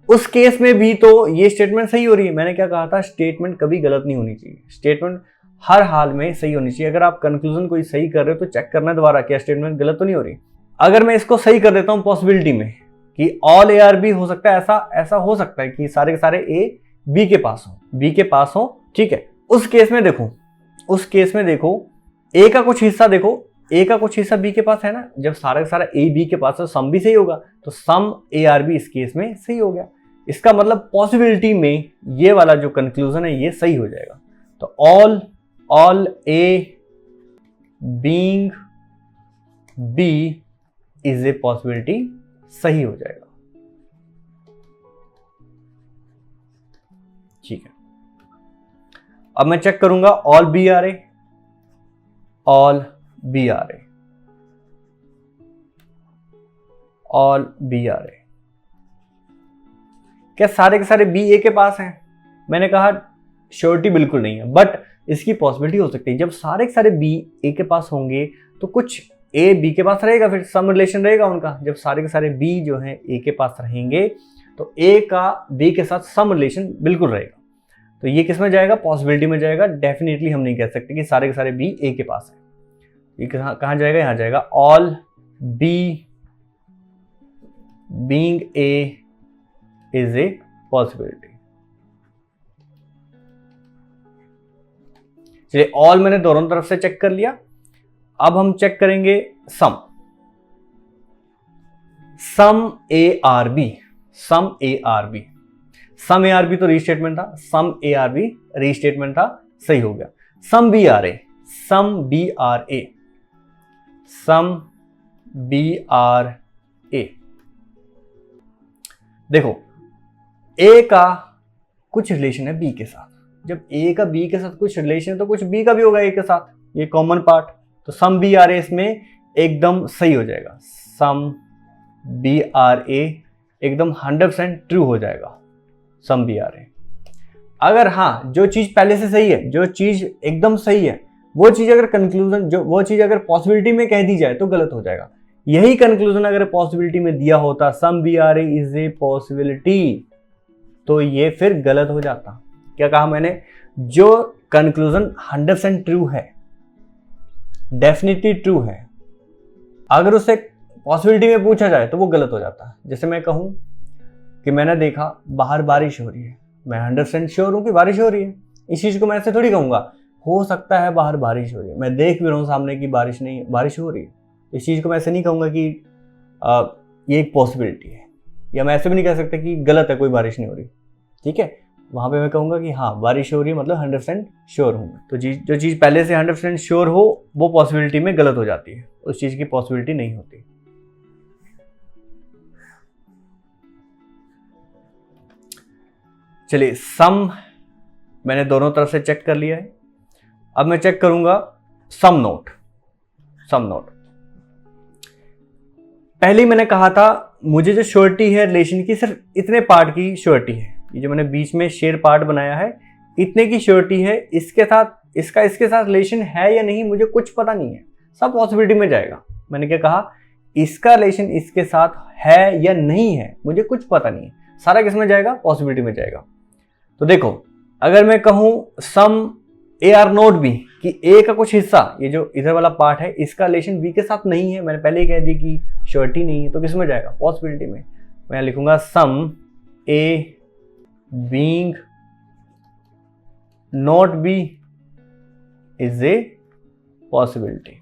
उस केस में भी तो ये स्टेटमेंट सही हो रही है। मैंने क्या कहा था, स्टेटमेंट कभी गलत नहीं होनी चाहिए, स्टेटमेंट हर हाल में सही होनी चाहिए। अगर आप कंक्लूजन कोई सही कर रहे हो तो चेक करना दोबारा क्या स्टेटमेंट गलत तो नहीं हो रही। अगर मैं इसको सही कर देता हूं पॉसिबिलिटी में कि ऑल ए आर बी हो सकता है, ऐसा हो सकता है कि सारे के सारे ए बी के पास हो, ठीक है। उस केस में देखो ए का कुछ हिस्सा बी के पास है ना। जब सारा का सारा ए बी के पास है तो सम भी सही होगा, तो सम ए आर बी इस केस में सही हो गया। इसका मतलब पॉसिबिलिटी में ये वाला जो कंक्लूजन है ये सही हो जाएगा। तो all A being B is a possibility सही हो जाएगा। ठीक है, अब मैं चेक करूंगा all B are A, all B are A, all B are A. क्या सारे के सारे बी ए के पास हैं? मैंने कहा श्योरिटी बिल्कुल नहीं है, बट इसकी पॉसिबिलिटी हो सकती है। जब सारे के सारे बी ए के पास होंगे तो कुछ ए बी के पास रहेगा, फिर सम रिलेशन रहेगा उनका। जब सारे के सारे बी जो हैं ए के पास रहेंगे तो ए का बी के साथ सम रिलेशन बिल्कुल रहेगा। तो ये किस में जाएगा? पॉसिबिलिटी में जाएगा। डेफिनेटली हम नहीं कह सकते कि सारे के सारे बी ए के पास है। ये कहां जाएगा? यहां जाएगा। All B being A is a possibility. चलिए ऑल मैंने दोनों तरफ से चेक कर लिया। अब हम चेक करेंगे some A are B. Some A are B तो रीस्टेटमेंट था, some A are B restatement था, सही हो गया। Some B are A. देखो ए का कुछ रिलेशन है बी के साथ। जब ए का बी के साथ कुछ रिलेशन है तो कुछ बी का भी होगा ए के साथ, ये कॉमन पार्ट। तो सम बी आर ए इसमें एकदम सही हो जाएगा। सम बी आर ए एकदम 100% ट्रू हो जाएगा। सम बी आर ए। अगर हाँ, जो चीज पहले से सही है, जो चीज एकदम सही है, वो चीज अगर पॉसिबिलिटी में कह दी जाए तो गलत हो जाएगा। यही कंक्लूजन अगर पॉसिबिलिटी में दिया होता, some B are A is a possibility, तो ये फिर गलत हो जाता। क्या कहा मैंने? जो कंक्लूजन 100% ट्रू है, डेफिनेटली ट्रू है, अगर उसे पॉसिबिलिटी में पूछा जाए तो वो गलत हो जाता है। जैसे मैं कहूं कि मैंने देखा बाहर बारिश हो रही है, मैं 100% श्योर हूँ कि बारिश हो रही है। इस चीज़ को मैं ऐसे थोड़ी कहूँगा हो सकता है बाहर बारिश हो रही है, मैं देख भी रहा हूँ सामने की बारिश नहीं, बारिश हो रही है। इस चीज़ को मैं ऐसे नहीं कहूँगा कि ये एक पॉसिबिलिटी है, या मैं ऐसे भी नहीं कह सकता कि गलत है, कोई बारिश नहीं हो रही। ठीक है, वहाँ पे मैं कहूँगा कि हाँ बारिश हो रही है, मतलब 100% श्योर हूँ मैं। तो जो चीज़ पहले से 100% श्योर हो वो पॉसिबिलिटी में गलत हो जाती है, उस चीज़ की पॉसिबिलिटी नहीं होती। चलिए, सम मैंने दोनों तरफ से चेक कर लिया है। अब मैं चेक करूंगा सम नोट। पहले मैंने कहा था मुझे जो श्योरिटी है रिलेशन की सिर्फ इतने पार्ट की श्योरिटी है, ये जो मैंने बीच में शेयर पार्ट बनाया है इतने की श्योरिटी है, इसके साथ रिलेशन है या नहीं मुझे कुछ पता नहीं है, सब पॉसिबिलिटी में जाएगा। मैंने क्या कहा, इसका रिलेशन इसके साथ है या नहीं है मुझे कुछ पता नहीं है, सारा किस में जाएगा, पॉसिबिलिटी में जाएगा। तो देखो, अगर मैं कहूं सम ए आर नोट बी कि ए का कुछ हिस्सा, ये जो इधर वाला पार्ट है, इसका रिलेशन बी के साथ नहीं है, मैंने पहले ही कह दी कि श्योरिटी नहीं है, तो किस में जाएगा, पॉसिबिलिटी में। मैं लिखूंगा some A being not B is a possibility.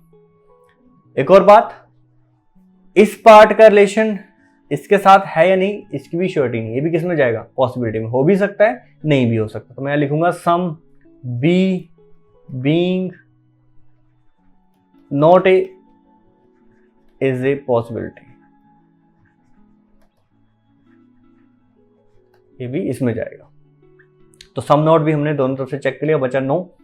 एक और बात, इस पार्ट का रिलेशन इसके साथ है या नहीं इसकी भी श्योरिटी नहीं, ये भी किस में जाएगा, पॉसिबिलिटी में। हो भी सकता है, नहीं भी हो सकता। तो मैं लिखूंगा some B being not A is a possibility, ये भी इसमें जाएगा। तो सम नॉट भी हमने दोनों तरफ से चेक कर लिया, बचा नो।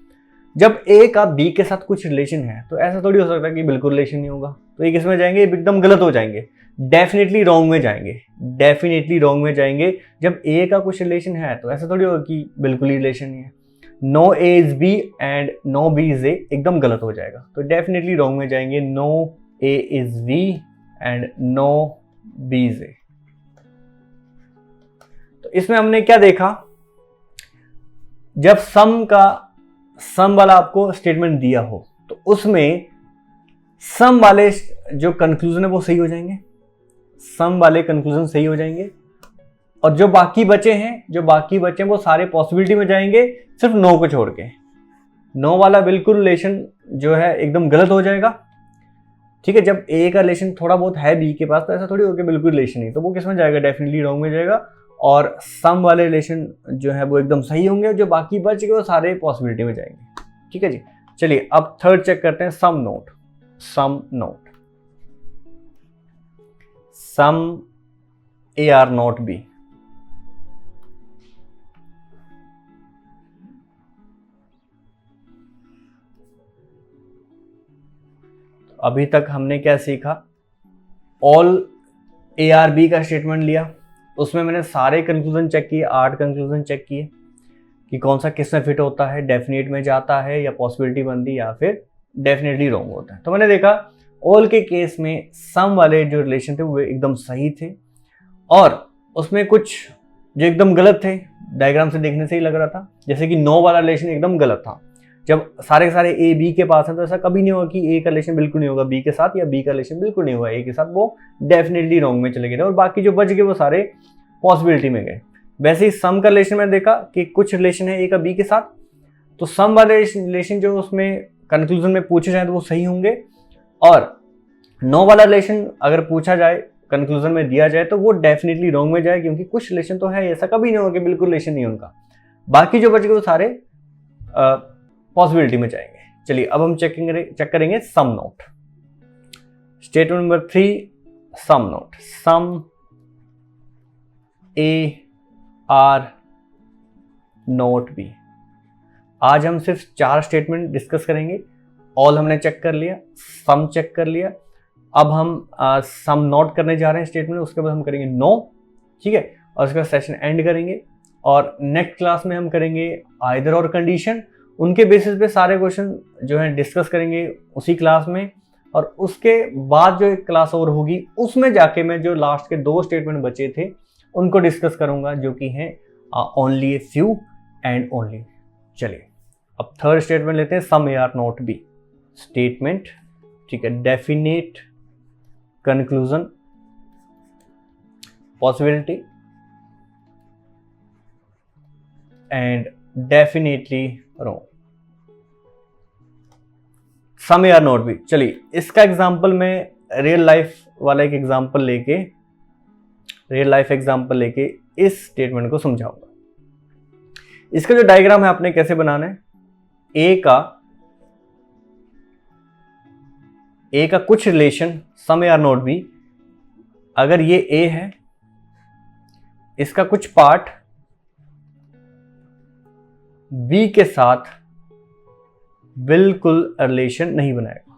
जब ए का बी के साथ कुछ रिलेशन है तो ऐसा थोड़ी हो सकता है कि बिल्कुल रिलेशन नहीं होगा, तो ये किसमें जाएंगे, एकदम गलत हो जाएंगे, डेफिनेटली रॉन्ग में जाएंगे। जब ए का कुछ रिलेशन है तो ऐसा थोड़ी होगा कि बिल्कुल ही रिलेशन नहीं है। No A is B and no B is A एकदम गलत हो जाएगा, तो डेफिनेटली रॉन्ग में जाएंगे। No A is B and no B is A. तो इसमें हमने क्या देखा, जब सम वाला आपको स्टेटमेंट दिया हो तो उसमें सम वाले जो कंक्लूजन है वो सही हो जाएंगे, सही हो जाएंगे, और जो बाकी बचे हैं वो सारे पॉसिबिलिटी में जाएंगे, सिर्फ नो को छोड़ के। नो वाला बिल्कुल रिलेशन जो है एकदम गलत हो जाएगा। ठीक है, जब ए का रिलेशन थोड़ा बहुत है बी के पास तो ऐसा थोड़ी हो कि बिल्कुल रिलेशन नहीं, तो वो किस में जाएगा, डेफिनेटली रॉन्ग में जाएगा। और सम वाले रिलेशन जो है वो एकदम सही होंगे, जो बाकी बच गए वो सारे पॉसिबिलिटी में जाएंगे। ठीक है जी, चलिए अब थर्ड चेक करते हैं, some not. Some A are not B. अभी तक हमने क्या सीखा, ऑल ए आर बी का स्टेटमेंट लिया, उसमें मैंने सारे कंक्लूजन चेक किए, 8 कंक्लूजन चेक किए कि कौन सा किस में फिट होता है, डेफिनेट में जाता है या पॉसिबिलिटी बनती या फिर डेफिनेटली रॉन्ग होता है। तो मैंने देखा ऑल के केस में सम वाले जो रिलेशन थे वो एकदम सही थे, और उसमें कुछ जो एकदम गलत थे, डायग्राम से देखने से ही लग रहा था, जैसे कि नो वाला रिलेशन एकदम गलत था। जब सारे के सारे ए बी के पास हैं तो ऐसा कभी नहीं होगा कि ए का रिलेशन बिल्कुल नहीं होगा बी के साथ, या बी का रिलेशन बिल्कुल नहीं होगा ए के साथ, वो डेफिनेटली रॉन्ग में चले गए, और बाकी जो बच गए वो सारे पॉसिबिलिटी में गए। वैसे ही सम का रिलेशन मैंने देखा कि कुछ रिलेशन है ए का बी के साथ, तो सम वाले रिलेशन जो उसमें कंक्लूजन में पूछे जाए तो वो सही होंगे, और नो वाला रिलेशन अगर पूछा जाए कंक्लूजन में दिया जाए तो वो डेफिनेटली रॉन्ग में जाए, क्योंकि कुछ रिलेशन तो है, ऐसा कभी नहीं होगा कि बिल्कुल रिलेशन नहीं उनका। बाकी जो बच गए वो सारे पॉसिबिलिटी में जाएंगे। चलिए अब हम चेक करेंगे some not. Statement number 3, some not. Some A are not B. आज हम सिर्फ 4 स्टेटमेंट डिस्कस करेंगे। ऑल हमने चेक कर लिया, सम चेक कर लिया, अब हम सम नोट करने जा रहे हैं स्टेटमेंट, उसके बाद हम करेंगे नो। ठीक है, और उसका सेशन एंड करेंगे, और नेक्स्ट क्लास में हम करेंगे आइदर और कंडीशन। उनके बेसिस पे सारे क्वेश्चन जो है डिस्कस करेंगे उसी क्लास में, और उसके बाद जो एक क्लास और होगी उसमें जाके मैं जो लास्ट के 2 स्टेटमेंट बचे थे उनको डिस्कस करूंगा, जो कि हैं only a few and only. चलिए अब थर्ड स्टेटमेंट लेते हैं, some A are not B statement. ठीक है, definite conclusion, possibility, and definitely wrong. Some या नॉट बी। चलिए इसका एग्जांपल मैं रियल लाइफ वाला एक एग्जांपल लेके इस स्टेटमेंट को समझाऊंगा। इसका जो डायग्राम है आपने कैसे बनाना है, ए का कुछ रिलेशन सम या नॉट बी, अगर ये ए है, इसका कुछ पार्ट बी के साथ बिल्कुल रिलेशन नहीं बनाएगा।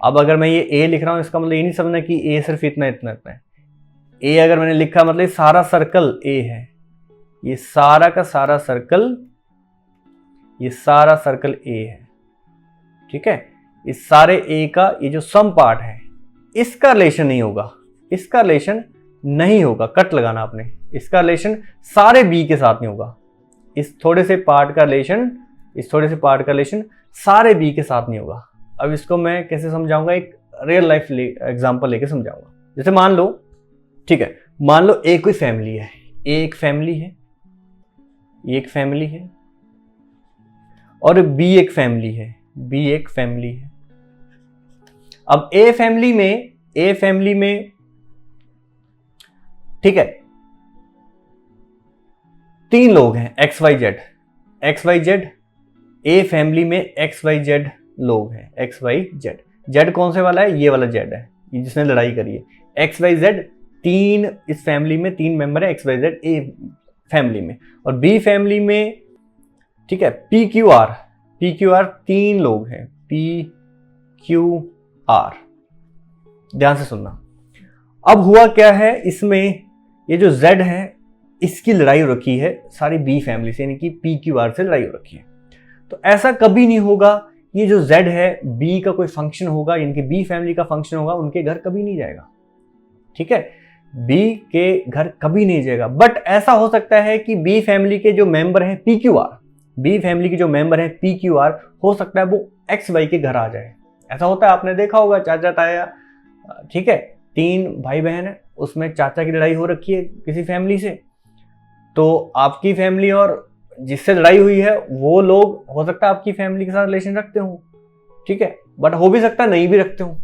अब अगर मैं ये ए लिख रहा हूं, इसका मतलब ये नहीं समझना कि ए सिर्फ इतना इतना इतना है। ए अगर मैंने लिखा मतलब सारा सर्कल ए है, ये सारा का सारा सर्कल, ये सारा सर्कल ए है, ठीक है। इस सारे ए का ये जो सम पार्ट है, इसका रिलेशन नहीं होगा, इसका रिलेशन नहीं होगा, कट लगाना आपने। इसका रिलेशन सारे बी के साथ नहीं होगा। इस थोड़े से पार्ट का रिलेशन सारे बी के साथ नहीं होगा। अब इसको मैं कैसे समझाऊंगा, एक रियल लाइफ एग्जांपल लेके समझाऊंगा। जैसे मान लो, ठीक है, मान लो ए कोई फैमिली है, ए एक फैमिली है, ये एक फैमिली है, और बी एक फैमिली है, बी एक फैमिली है। अब ए फैमिली में ठीक है 3 लोग हैं, X Y Z. A family में एक्स वाई जेड लोग हैं, एक्स वाई जेड। जेड कौन से वाला है, ये वाला जेड है, ये जिसने लड़ाई करी है। एक्स वाई जेड 3, इस फैमिली में 3 मेंबर है, X Y Z A family में। और बी फैमिली में, ठीक है, पी क्यू आर 3 लोग हैं, पी क्यू आर। ध्यान से सुनना। अब हुआ क्या है, इसमें ये जो Z है, इसकी लड़ाई हो रखी है सारी बी फैमिली से, यानी कि पी क्यू आर से लड़ाई हो रखी है। तो ऐसा कभी नहीं होगा, ये जो Z है बी का कोई फंक्शन होगा, यानी कि बी फैमिली का फंक्शन होगा, उनके घर कभी नहीं जाएगा, ठीक है। बी के घर कभी नहीं जाएगा। बट ऐसा हो सकता है कि बी फैमिली के जो मेंबर हैं P Q R, B family के जो मेंबर हैं पी क्यू आर, हो सकता है वो एक्स वाई के घर आ जाए। ऐसा होता है, आपने देखा होगा, चाचा ताया, ठीक है, 3 भाई बहन है, उसमें चाचा की लड़ाई हो रखी है किसी फैमिली से, तो आपकी फैमिली और जिससे लड़ाई हुई है वो लोग हो सकता है आपकी फैमिली के साथ रिलेशन रखते हो, ठीक है, बट हो भी सकता है नहीं भी रखते हो,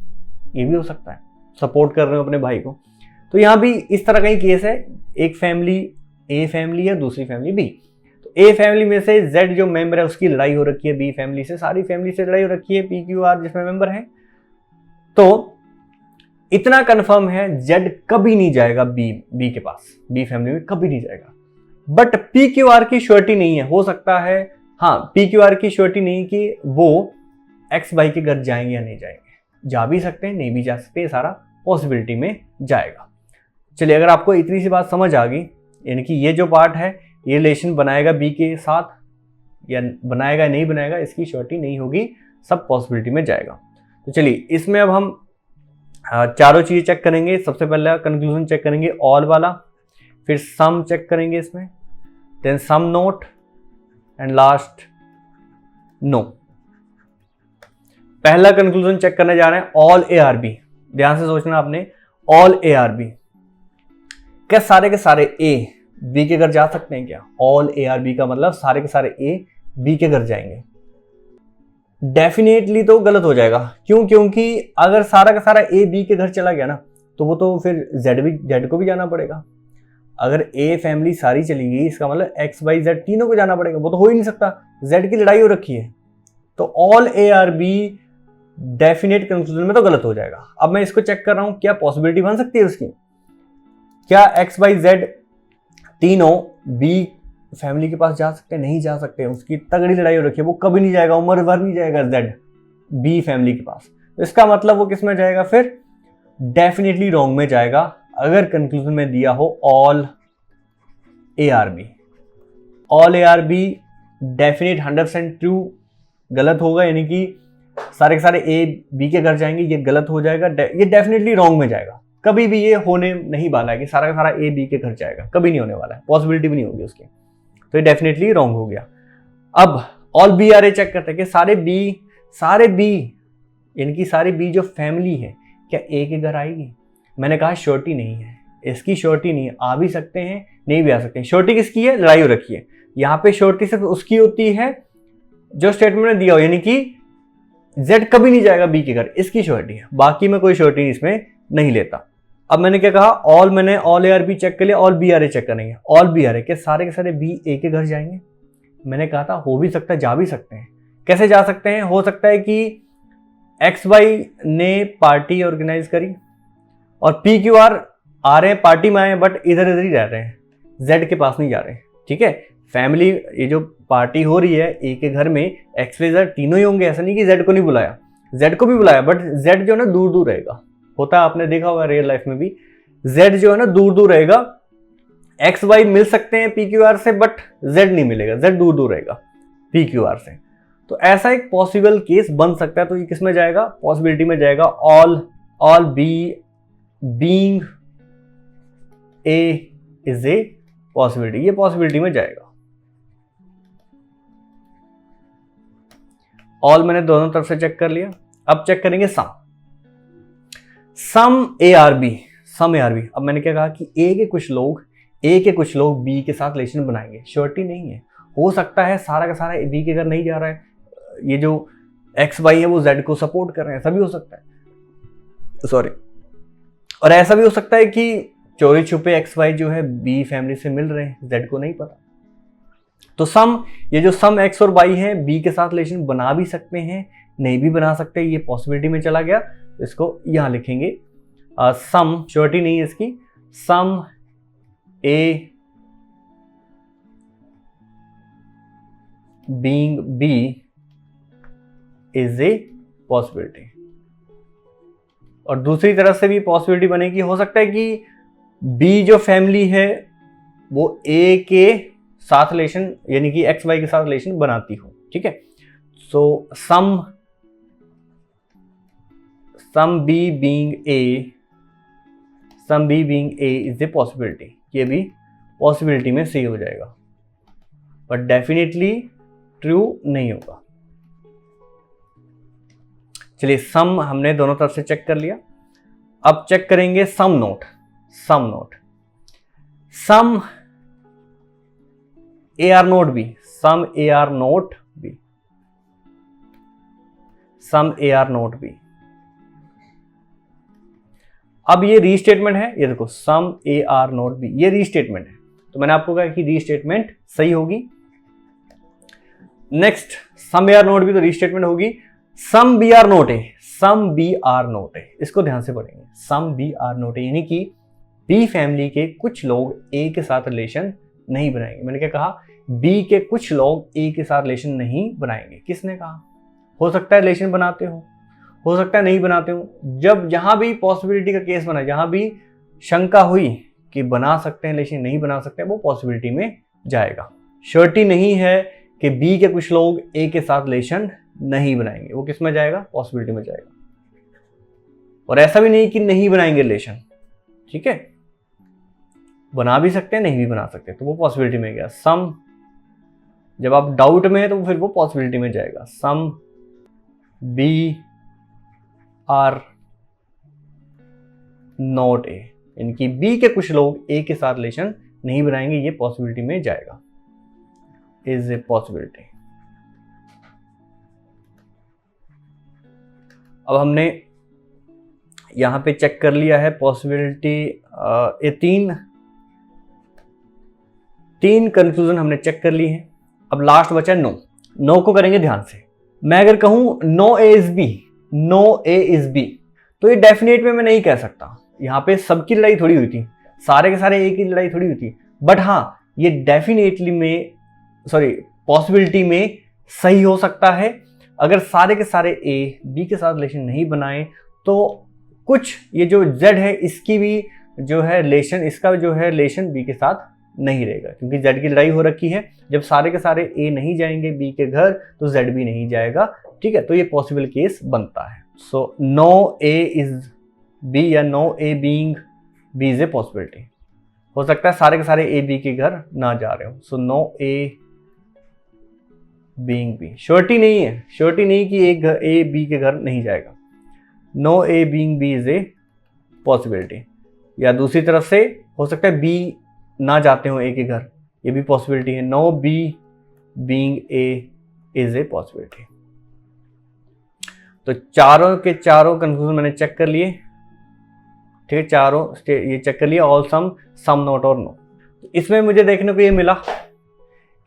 ये भी हो सकता है, सपोर्ट कर रहे हो अपने भाई को। तो यहाँ भी इस तरह का ही केस है, एक फैमिली ए फैमिली है, दूसरी फैमिली बी। तो ए फैमिली में से जेड जो मेंबर है उसकी लड़ाई हो रखी है बी फैमिली से, सारी फैमिली से लड़ाई हो रखी है पी क्यू आर जिसमें मेंबर है। तो इतना कंफर्म है जेड कभी नहीं जाएगा बी के पास, बी फैमिली में कभी नहीं जाएगा। बट पी क्यू आर की श्योरिटी नहीं है, हो सकता है, हाँ, पी क्यू आर की श्योरिटी नहीं कि वो एक्स वाई के घर जाएंगे या नहीं जाएंगे, जा भी सकते हैं नहीं भी जा सकते, सारा पॉसिबिलिटी में जाएगा। चलिए, अगर आपको इतनी सी बात समझ आ गई, यानी कि ये जो पार्ट है ये रिलेशन बनाएगा बी के साथ या बनाएगा नहीं बनाएगा, इसकी श्योरिटी नहीं होगी, सब पॉसिबिलिटी में जाएगा। तो चलिए, इसमें अब हम चारों चीजें चेक करेंगे। सबसे पहले कंक्लूजन चेक करेंगे ऑल वाला, फिर सम चेक करेंगे इसमें, then some not and last no. पहला कंक्लूजन चेक करने जा रहे हैं ऑल ए आर बी। ध्यान से सोचना आपने, ऑल ए आर बी, क्या सारे के सारे ए बी के घर जा सकते हैं क्या? ऑल ए आर बी का मतलब सारे के सारे ए बी के घर जाएंगे? डेफिनेटली तो गलत हो जाएगा। क्यों? क्योंकि अगर सारा का सारा ए बी के घर चला गया ना, तो वो तो फिर जेड को भी जाना पड़ेगा। अगर ए फैमिली सारी चली गई, इसका मतलब एक्स वाई जेड तीनों को जाना पड़ेगा, वो तो हो ही नहीं सकता, जेड की लड़ाई हो रखी है। तो all A are B definite conclusion में तो गलत हो जाएगा। अब मैं इसको चेक कर रहा हूं, क्या पॉसिबिलिटी बन सकती है उसकी? क्या एक्स वाई जेड तीनों बी फैमिली के पास जा सकते हैं? नहीं जा सकते, उसकी तगड़ी लड़ाई हो रखी है, वो कभी नहीं जाएगा, उम्र भर नहीं जाएगा जेड बी फैमिली के पास। तो इसका मतलब वो किस में जाएगा? फिर डेफिनेटली रॉन्ग में जाएगा, अगर कंक्लूजन में दिया हो all A are B. All A are B definite 100% true गलत होगा, यानी कि सारे के सारे ए बी के घर जाएंगे, ये गलत हो जाएगा, ये डेफिनेटली रॉन्ग में जाएगा। कभी भी ये होने नहीं वाला है कि सारा का सारा ए बी के घर जाएगा, कभी नहीं होने वाला है, पॉसिबिलिटी भी नहीं होगी उसकी, तो ये डेफिनेटली रॉन्ग हो गया। अब all B are A check करते हैं कि सारे बी यानी कि सारी बी जो फैमिली है क्या ए के घर आएगी? मैंने कहा श्योरिटी नहीं है, इसकी श्योरिटी नहीं है, आ भी सकते हैं नहीं भी आ सकते हैं। श्योरिटी किसकी है? लड़ाई हो रखी है। यहाँ पे श्योरिटी सिर्फ उसकी होती है जो स्टेटमेंट में दिया हो, यानी कि जेड कभी नहीं जाएगा बी के घर, इसकी श्योरिटी है। बाकी में कोई श्योरिटी इसमें नहीं लेता। अब मैंने क्या कहा, मैंने all A are B check कर लिया, all B are A check करेंगे। ऑल बी आर ए के सारे बी ए के घर जाएंगे? मैंने कहा था हो भी सकता है, जा भी सकते हैं। कैसे जा सकते हैं? हो सकता है कि एक्स वाई ने पार्टी ऑर्गेनाइज करी और पी क्यू आर आ रहे हैं, पार्टी में आए हैं, बट इधर इधर ही रह रहे हैं, जेड के पास नहीं जा रहे हैं। ठीक है, फैमिली, ये जो पार्टी हो रही है ए के घर में, एक्स वाई जेड तीनों ही होंगे। ऐसा नहीं कि जेड को नहीं बुलाया, जेड को भी बुलाया, बट जेड जो है ना दूर दूर रहेगा। होता है, आपने देखा होगा रियल लाइफ में भी, जेड जो है ना दूर दूर रहेगा। एक्स वाई मिल सकते हैं पी क्यू आर से, बट जेड नहीं मिलेगा, जेड दूर दूर रहेगा पी क्यू आर से। तो ऐसा एक पॉसिबल केस बन सकता है। तो ये किस में जाएगा? पॉसिबिलिटी में जाएगा। All B being A is a possibility, ये पॉसिबिलिटी में जाएगा। ऑल मैंने दोनों तरफ से चेक कर लिया। अब चेक करेंगे some A are B, some A are B. अब मैंने क्या कहा कि ए के कुछ लोग बी के साथ रिलेशन बनाएंगे। श्योरिटी नहीं है, हो सकता है सारा का सारा बी के घर नहीं जा रहा है, ये जो एक्स वाई है वो जेड को सपोर्ट कर रहे हैं, ऐसा भी हो सकता है। सॉरी, और ऐसा भी हो सकता है कि चोरी छुपे एक्स वाई जो है बी फैमिली से मिल रहे हैं, जेड को नहीं पता। तो ये जो सम एक्स और वाई है बी के साथ रिलेशन बना भी सकते हैं, नहीं भी बना सकते, ये पॉसिबिलिटी में चला गया। इसको यहां लिखेंगे सम, श्योरिटी नहीं है इसकी, some A being B is a possibility. और दूसरी तरफ से भी पॉसिबिलिटी बनेगी, हो सकता है कि बी जो फैमिली है वो ए के साथ रिलेशन, यानी कि एक्स वाई के साथ रिलेशन बनाती हो। ठीक है, so some B being A is a possibility, ये भी पॉसिबिलिटी में सही हो जाएगा, बट डेफिनेटली ट्रू नहीं होगा। चलिए, सम हमने दोनों तरफ से चेक कर लिया। अब चेक करेंगे some not some A are not B, some A are not B. अब ये रीस्टेटमेंट है, ये देखो some A are not B, ये रीस्टेटमेंट है। तो मैंने आपको कहा कि रीस्टेटमेंट सही होगी। Next, some A are not B तो रीस्टेटमेंट होगी। Some B are not A, इसको ध्यान से पढ़ेंगे। Some B are not A, यानी कि बी फैमिली के कुछ लोग ए के साथ रिलेशन नहीं बनाएंगे। मैंने क्या कहा? बी के कुछ लोग ए के साथ रिलेशन नहीं बनाएंगे। किसने कहा? हो सकता है रिलेशन बनाते हो सकता है नहीं बनाते हो। जब जहां भी पॉसिबिलिटी का केस बना, जहां भी शंका हुई कि बना सकते हैं रिलेशन, नहीं बना सकते हैं, वो पॉसिबिलिटी में जाएगा। श्योरिटी नहीं है कि बी के कुछ लोग ए के साथ रिलेशन नहीं बनाएंगे, वो किस में जाएगा? पॉसिबिलिटी में जाएगा। और ऐसा भी नहीं कि नहीं बनाएंगे रिलेशन, ठीक है, बना भी सकते हैं, नहीं भी बना सकते, तो वो पॉसिबिलिटी में गया। सम, जब आप डाउट में है तो फिर वो पॉसिबिलिटी में जाएगा। Some B are not A, इनकी बी के कुछ लोग ए के साथ रिलेशन नहीं बनाएंगे, ये पॉसिबिलिटी में जाएगा, इज ए पॉसिबिलिटी। अब हमने यहां पे चेक कर लिया है पॉसिबिलिटी, ये तीन कंक्लूजन हमने चेक कर ली है। अब लास्ट बचा नो को करेंगे ध्यान से। मैं अगर कहूं नो ए इज बी, तो ये डेफिनेट में मैं नहीं कह सकता। यहां पे सबकी लड़ाई थोड़ी हुई थी, सारे के सारे ए की लड़ाई थोड़ी हुई थी, बट हाँ ये डेफिनेटली में पॉसिबिलिटी में सही हो सकता है। अगर सारे के सारे ए बी के साथ रिलेशन नहीं बनाए तो कुछ ये जो जेड है इसकी भी जो है रिलेशन, इसका जो है रिलेशन बी के साथ नहीं रहेगा, क्योंकि जेड की लड़ाई हो रखी है। जब सारे के सारे ए नहीं जाएंगे बी के घर तो जेड भी नहीं जाएगा, ठीक है, तो ये पॉसिबल केस बनता है। So no A is B या no A being B is a possibility. हो सकता है सारे के सारे ए बी के घर ना जा रहे हो, so no A being B. Surety नहीं कि ए बी के घर नहीं जाएगा। No A being B is a possibility. या दूसरी तरफ से हो सकता है बी ना जाते हो ए के घर, ये भी पॉसिबिलिटी है। No B being A is a possibility. तो चारों के चारों कंक्लूजन मैंने चेक कर लिए, ठीक है, चारों ये चेक कर लिया, ऑल सम नॉट और नो। इसमें मुझे देखने को ये मिला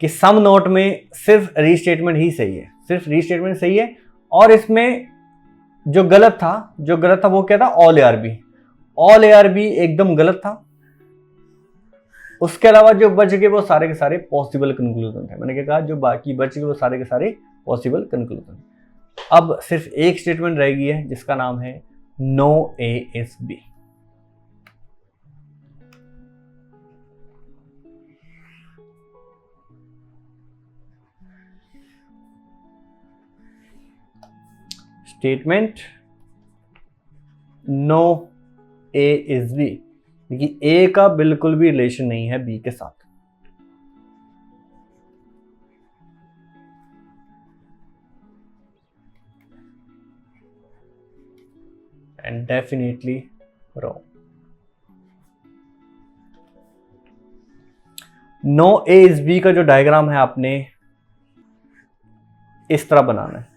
कि सम नॉट में सिर्फ रीस्टेटमेंट ही सही है, सिर्फ रीस्टेटमेंट सही है। और इसमें जो गलत था वो क्या था, ऑल ए आर बी एकदम गलत था। उसके अलावा जो बच गए वो सारे के सारे पॉसिबल कंक्लूजन थे। मैंने क्या कहा, जो बाकी बच गए वो सारे के सारे पॉसिबल कंक्लूजन। अब सिर्फ एक स्टेटमेंट रह गई है जिसका नाम है no A is B. Statement no A is B, क्योंकि ए का बिल्कुल भी रिलेशन नहीं है बी के साथ। And definitely wrong. No A is B का जो डायग्राम है आपने इस तरह बनाना है।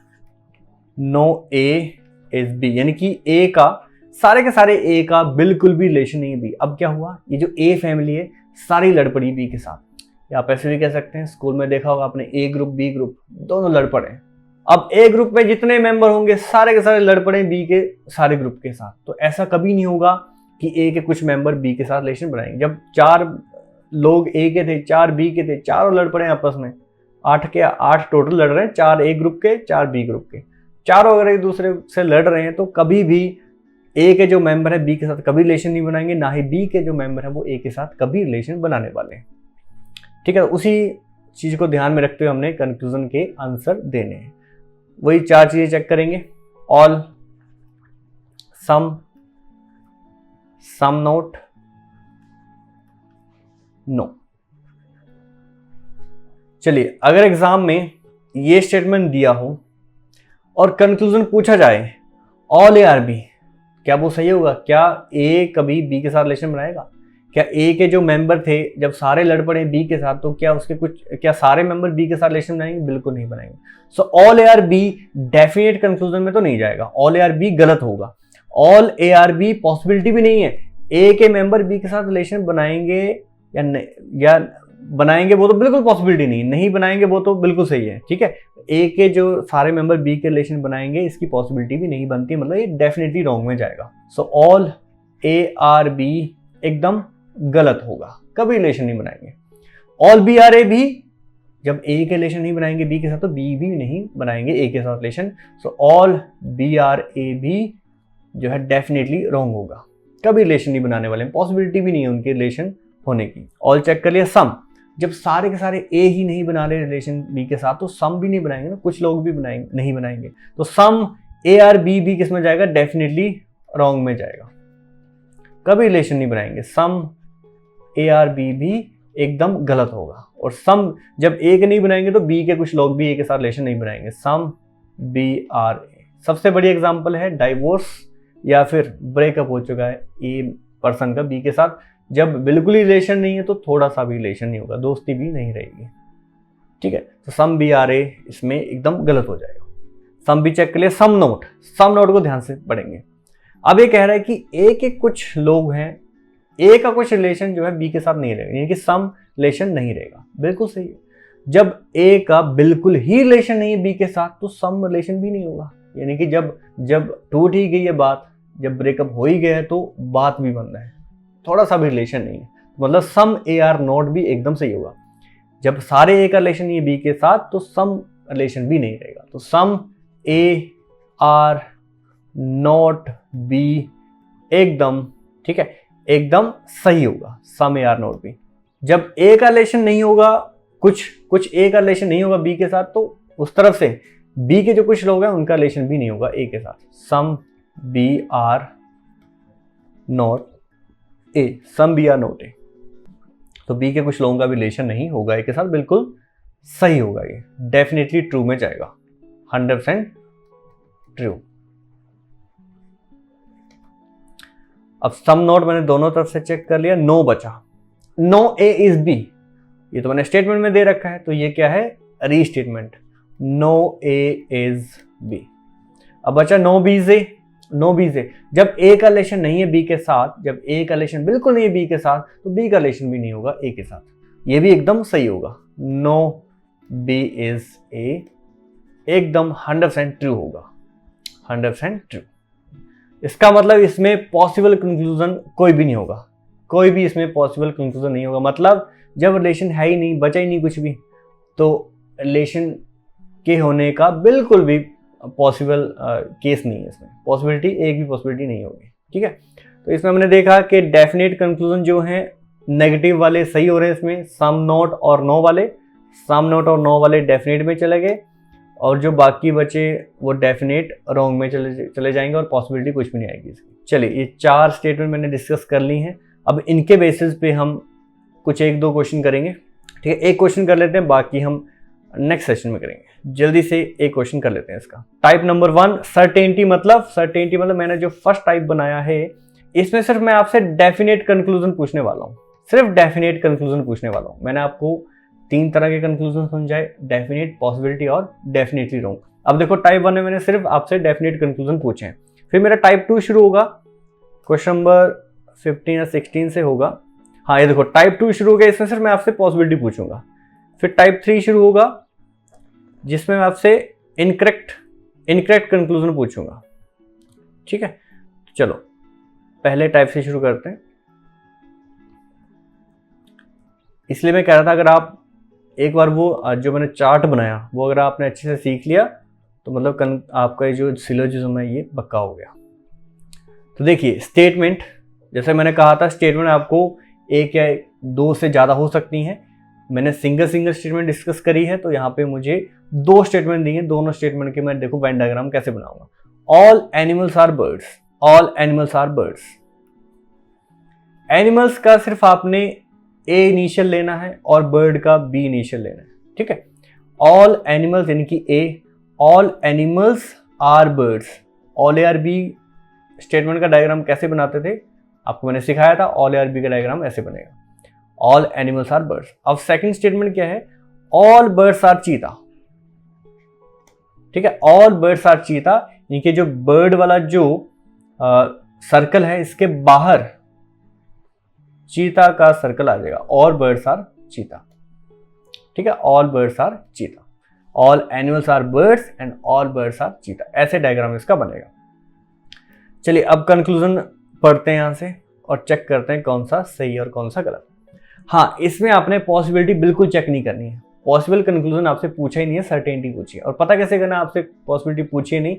नो ए इज बी, यानी कि ए का सारे के सारे ए का बिल्कुल भी रिलेशन नहीं है बी। अब क्या हुआ, ये जो ए फैमिली है सारी लड़ पड़ी बी के साथ, या आप ऐसे भी कह सकते हैं, स्कूल में देखा होगा आपने, ए ग्रुप बी ग्रुप दोनों लड़ पड़े। अब ए ग्रुप में जितने मेंबर होंगे सारे के सारे लड़ पड़े बी के सारे ग्रुप के साथ। तो ऐसा कभी नहीं होगा कि ए के कुछ मेंबर बी के साथ रिलेशन बनाएंगे। जब 4 लोग ए के थे, 4 बी के थे, चारों लड़ पड़े आपस में, 8 के 8 टोटल लड़ रहे हैं, 4 ए ग्रुप के 4 बी ग्रुप के, चारों अगर एक दूसरे से लड़ रहे हैं तो कभी भी ए के जो मेंबर है बी के साथ कभी रिलेशन नहीं बनाएंगे, ना ही बी के जो मेंबर है वो ए के साथ कभी रिलेशन बनाने वाले हैं। ठीक है, उसी चीज को ध्यान में रखते हुए हमने कंक्लूजन के आंसर देने हैं। वही 4 चीजें चेक करेंगे, ऑल, सम नोट, नो। चलिए, अगर एग्जाम में ये स्टेटमेंट दिया हो और कंक्लूजन पूछा जाए ऑल ए आर बी, क्या वो सही होगा? क्या ए कभी बी के साथ रिलेशन बनाएगा? क्या ए के जो मेंबर थे जब सारे लड़ पड़े बी के साथ, तो क्या सारे मेंबर बी के साथ रिलेशन बनाएंगे? बिल्कुल नहीं बनाएंगे। सो all A are B definite conclusion में तो नहीं जाएगा, ऑल ए आर बी गलत होगा। All A are be possibility भी नहीं है। ए के मेंबर बी के साथ रिलेशन बनाएंगे या बनाएंगे वो तो बिल्कुल पॉसिबिलिटी नहीं बनाएंगे वो तो बिल्कुल सही है। ठीक है, ए के जो सारे मेंबर बी के रिलेशन बनाएंगे इसकी पॉसिबिलिटी भी नहीं बनती, मतलब ये डेफिनेटली रॉन्ग में जाएगा। So all A are B एकदम गलत होगा, कभी रिलेशन नहीं बनाएंगे। ऑल बी आर ए भी, जब ए के रिलेशन नहीं बनाएंगे बी के साथ तो बी भी नहीं बनाएंगे ए के साथ relation. So all B are A भी जो है डेफिनेटली रॉन्ग होगा, कभी रिलेशन नहीं बनाने वाले, पॉसिबिलिटी भी नहीं है उनके रिलेशन होने की। ऑल चेक कर लिया। सम, जब सारे के सारे ए ही नहीं बना रहे रिलेशन बी के साथ तो सम भी नहीं बनाएंगे ना, कुछ लोग भी नहीं बनाएंगे। तो सम ए आर बी भी किस में जाएगा? डेफिनेटली रॉन्ग में जाएगा, कभी रिलेशन नहीं बनाएंगे। सम ए आर बी भी एकदम गलत होगा। और सम जब ए के नहीं बनाएंगे तो बी के कुछ लोग भी ए के साथ रिलेशन नहीं बनाएंगे। सम बी आर ए, सबसे बड़ी एग्जांपल है डाइवोर्स या फिर ब्रेकअप हो चुका है ए पर्सन का बी के साथ, जब बिल्कुल ही रिलेशन नहीं है तो थोड़ा सा भी रिलेशन नहीं होगा, दोस्ती भी नहीं रहेगी। ठीक है, तो सम बी आर ए इसमें एकदम गलत हो जाएगा। सम भी चेक कर लिया। सम नोट को ध्यान से पढ़ेंगे। अब ये कह रहा है कि ए के कुछ लोग हैं, ए का कुछ रिलेशन जो है बी के साथ नहीं रहेगा, यानी कि सम रिलेशन नहीं रहेगा। बिल्कुल सही है, जब ए का बिल्कुल ही रिलेशन नहीं है बी के साथ तो सम रिलेशन भी नहीं होगा, यानी कि जब टूट ही गई है बात, जब ब्रेकअप हो ही गया है तो बात भी बंद है, थोड़ा सा भी रिलेशन नहीं है, मतलब सम ए आर नॉट भी एकदम सही होगा। जब सारे ए का रिलेशन नहीं है बी के साथ तो सम रिलेशन भी नहीं रहेगा। तो सम ए आर नॉट बी एकदम, ठीक है, एकदम सही होगा। सम ए आर नॉट बी, जब ए का रिलेशन नहीं होगा, कुछ ए का रिलेशन नहीं होगा बी के साथ तो उस तरफ से बी के जो कुछ लोग हैं उनका रिलेशन भी नहीं होगा ए के साथ। Some B are not A, some B are not A, तो बी के कुछ लोगों का भी रिलेशन नहीं होगा ए के साथ, बिल्कुल सही होगा, ये डेफिनेटली ट्रू में जाएगा, 100% ट्रू। अब सम नोट मैंने दोनों तरफ से चेक कर लिया, नो बचा। नो ए इज बी, ये तो मैंने स्टेटमेंट में दे रखा है, तो ये क्या है, restatement, no A is B. अब बचा नो बी से, नो बी से जब ए का रिलेशन नहीं है बी के साथ, जब ए का रिलेशन बिल्कुल नहीं है बी के साथ, तो बी का रिलेशन भी नहीं होगा ए के साथ, ये भी एकदम सही होगा। नो बी इज ए एकदम 100% ट्रू होगा, 100% ट्रू। इसका मतलब इसमें पॉसिबल कंक्लूजन कोई भी नहीं होगा, कोई भी इसमें पॉसिबल कंक्लूजन नहीं होगा। मतलब जब रिलेशन है ही नहीं, बचा ही नहीं कुछ भी, तो रिलेशन के होने का बिल्कुल भी पॉसिबल केस नहीं है, इसमें पॉसिबिलिटी एक भी पॉसिबिलिटी नहीं होगी। ठीक है, तो इसमें हमने देखा कि डेफिनेट कंक्लूजन जो है नेगेटिव वाले सही हो रहे हैं, इसमें सम नॉट और नो वाले, सम नॉट और नो वाले डेफिनेट में चले गए, और जो बाकी बचे वो डेफिनेट रॉन्ग में चले जाएंगे और पॉसिबिलिटी कुछ भी नहीं आएगी इसकी। चलिए, ये 4 स्टेटमेंट मैंने डिस्कस कर ली हैं। अब इनके बेसिस पे हम कुछ 1-2 क्वेश्चन करेंगे। ठीक है, एक क्वेश्चन कर लेते हैं, बाकी हम नेक्स्ट सेशन में करेंगे। जल्दी से एक क्वेश्चन कर लेते हैं इसका। टाइप नंबर 1, सर्टेनिटी मतलब मैंने जो फर्स्ट टाइप बनाया है, इसमें सिर्फ मैं आपसे डेफिनेट कंक्लूजन पूछने वाला हूँ, सिर्फ डेफिनेट कंक्लूजन पूछने वाला हूँ। मैंने आपको 3 तरह के कंक्लूजन समझाए, डेफिनेट, पॉसिबिलिटी और डेफिनेटली रॉन्ग। अब देखो, टाइप 1 में मैंने सिर्फ आपसे डेफिनेट कंक्लूजन पूछे हैं। फिर मेरा टाइप 2 शुरू होगा, क्वेश्चन नंबर 15 या 16 से होगा। हाँ, ये देखो टाइप 2 शुरू हो गया, इसमें सिर्फ मैं आपसे पॉसिबिलिटी पूछूंगा। फिर टाइप 3 शुरू होगा, जिसमें मैं आपसे इनकरेक्ट कंक्लूजन पूछूंगा। ठीक है, चलो पहले टाइप से शुरू करते हैं। इसलिए मैं कह रहा था, अगर आप एक बार वो जो मैंने चार्ट बनाया वो अगर आपने अच्छे से सीख लिया, तो मतलब आपका जो सिलोजिज्म है ये पक्का हो गया। तो देखिए, स्टेटमेंट, जैसे मैंने कहा था, स्टेटमेंट आपको 1 या 2 से ज़्यादा हो सकती हैं। मैंने सिंगल स्टेटमेंट डिस्कस करी है, तो यहाँ पे मुझे 2 स्टेटमेंट दिए, दोनों स्टेटमेंट के मैं देखो वेन डायग्राम कैसे बनाऊंगा। All animals are birds, all animals are birds. Animals का सिर्फ आपने ए इनिशियल लेना है और बर्ड का बी इनिशियल लेना है। ठीक है, ऑल एनिमल्स यानी कि A, all animals are birds. All A are B statement का डायग्राम कैसे बनाते थे आपको मैंने सिखाया था, ऑल ए आर बी का डायग्राम ऐसे बनेगा, ऑल एनिमल्स आर बर्ड्स। अब सेकंड स्टेटमेंट क्या है, ऑल बर्ड्स आर चीता। ठीक है, ऑल बर्ड्स आर चीता, इनके जो बर्ड वाला जो सर्कल है, इसके बाहर चीता का सर्कल आ जाएगा, ऑल बर्ड्स आर चीता। ठीक है, all birds are cheetah, all animals are birds and all birds are cheetah, ऐसे डायग्राम इसका बनेगा। चलिए, अब कंक्लूजन पढ़ते हैं यहां से और चेक करते हैं कौन सा सही है और कौन सा गलत। हाँ, इसमें आपने पॉसिबिलिटी बिल्कुल चेक नहीं करनी है, पॉसिबल कंक्लूजन आपसे पूछा ही नहीं है, सर्टेनिटी पूछी है। और पता कैसे करना, आपसे पॉसिबिलिटी पूछी है नहीं,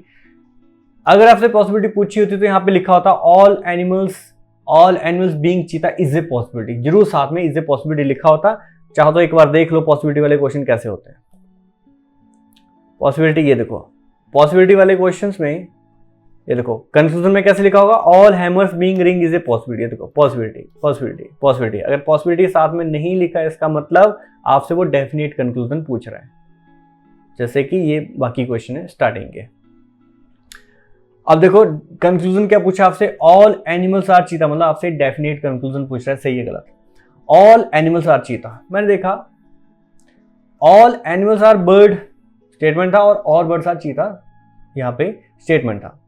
अगर आपसे पॉसिबिलिटी पूछी होती तो यहाँ पे लिखा होता ऑल एनिमल्स बीइंग चीता इज ए पॉसिबिलिटी, जरूर साथ में इज ए पॉसिबिलिटी लिखा होता। चाहो तो एक बार देख लो पॉसिबिलिटी वाले क्वेश्चन कैसे होते हैं। पॉसिबिलिटी, ये देखो पॉसिबिलिटी वाले क्वेश्चंस में, ये देखो कंक्लूजन में कैसे लिखा होगा, all hammers being ring is a possibility. देखो पॉसिबिलिटी, अगर पॉसिबिलिटी साथ में नहीं लिखा है, इसका मतलब आपसे वो डेफिनेट कंक्लूजन पूछ रहा है, जैसे कि ये बाकी क्वेश्चन है स्टार्टिंग के। अब देखो कंक्लूजन क्या पूछा आपसे, ऑल एनिमल्स आर चीता, मतलब आपसे डेफिनेट कंक्लूजन पूछ रहा है, सही है गलत। ऑल एनिमल्स आर चीता, मैंने देखा all animals are bird statement था और ऑल बर्ड्स आर चीता यहाँ पे स्टेटमेंट था।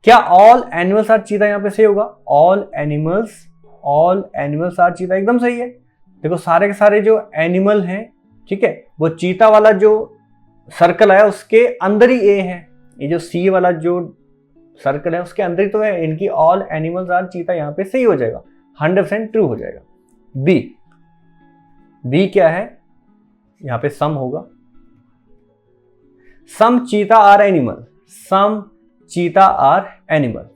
क्या ऑल एनिमल्स आर चीता यहाँ पे सही होगा, ऑल एनिमल्स आर चीता एकदम सही है। देखो सारे के सारे जो एनिमल हैं, ठीक है, वो चीता वाला जो सर्कल है उसके अंदर ही ए है, ये जो सी वाला जो सर्कल है उसके अंदर ही तो है, इनकी ऑल एनिमल्स आर चीता यहाँ पे सही हो जाएगा, 100% ट्रू हो जाएगा। बी क्या है, यहाँ पे सम होगा, सम चीता आर एनिमल, सम चीता आर एनिमल।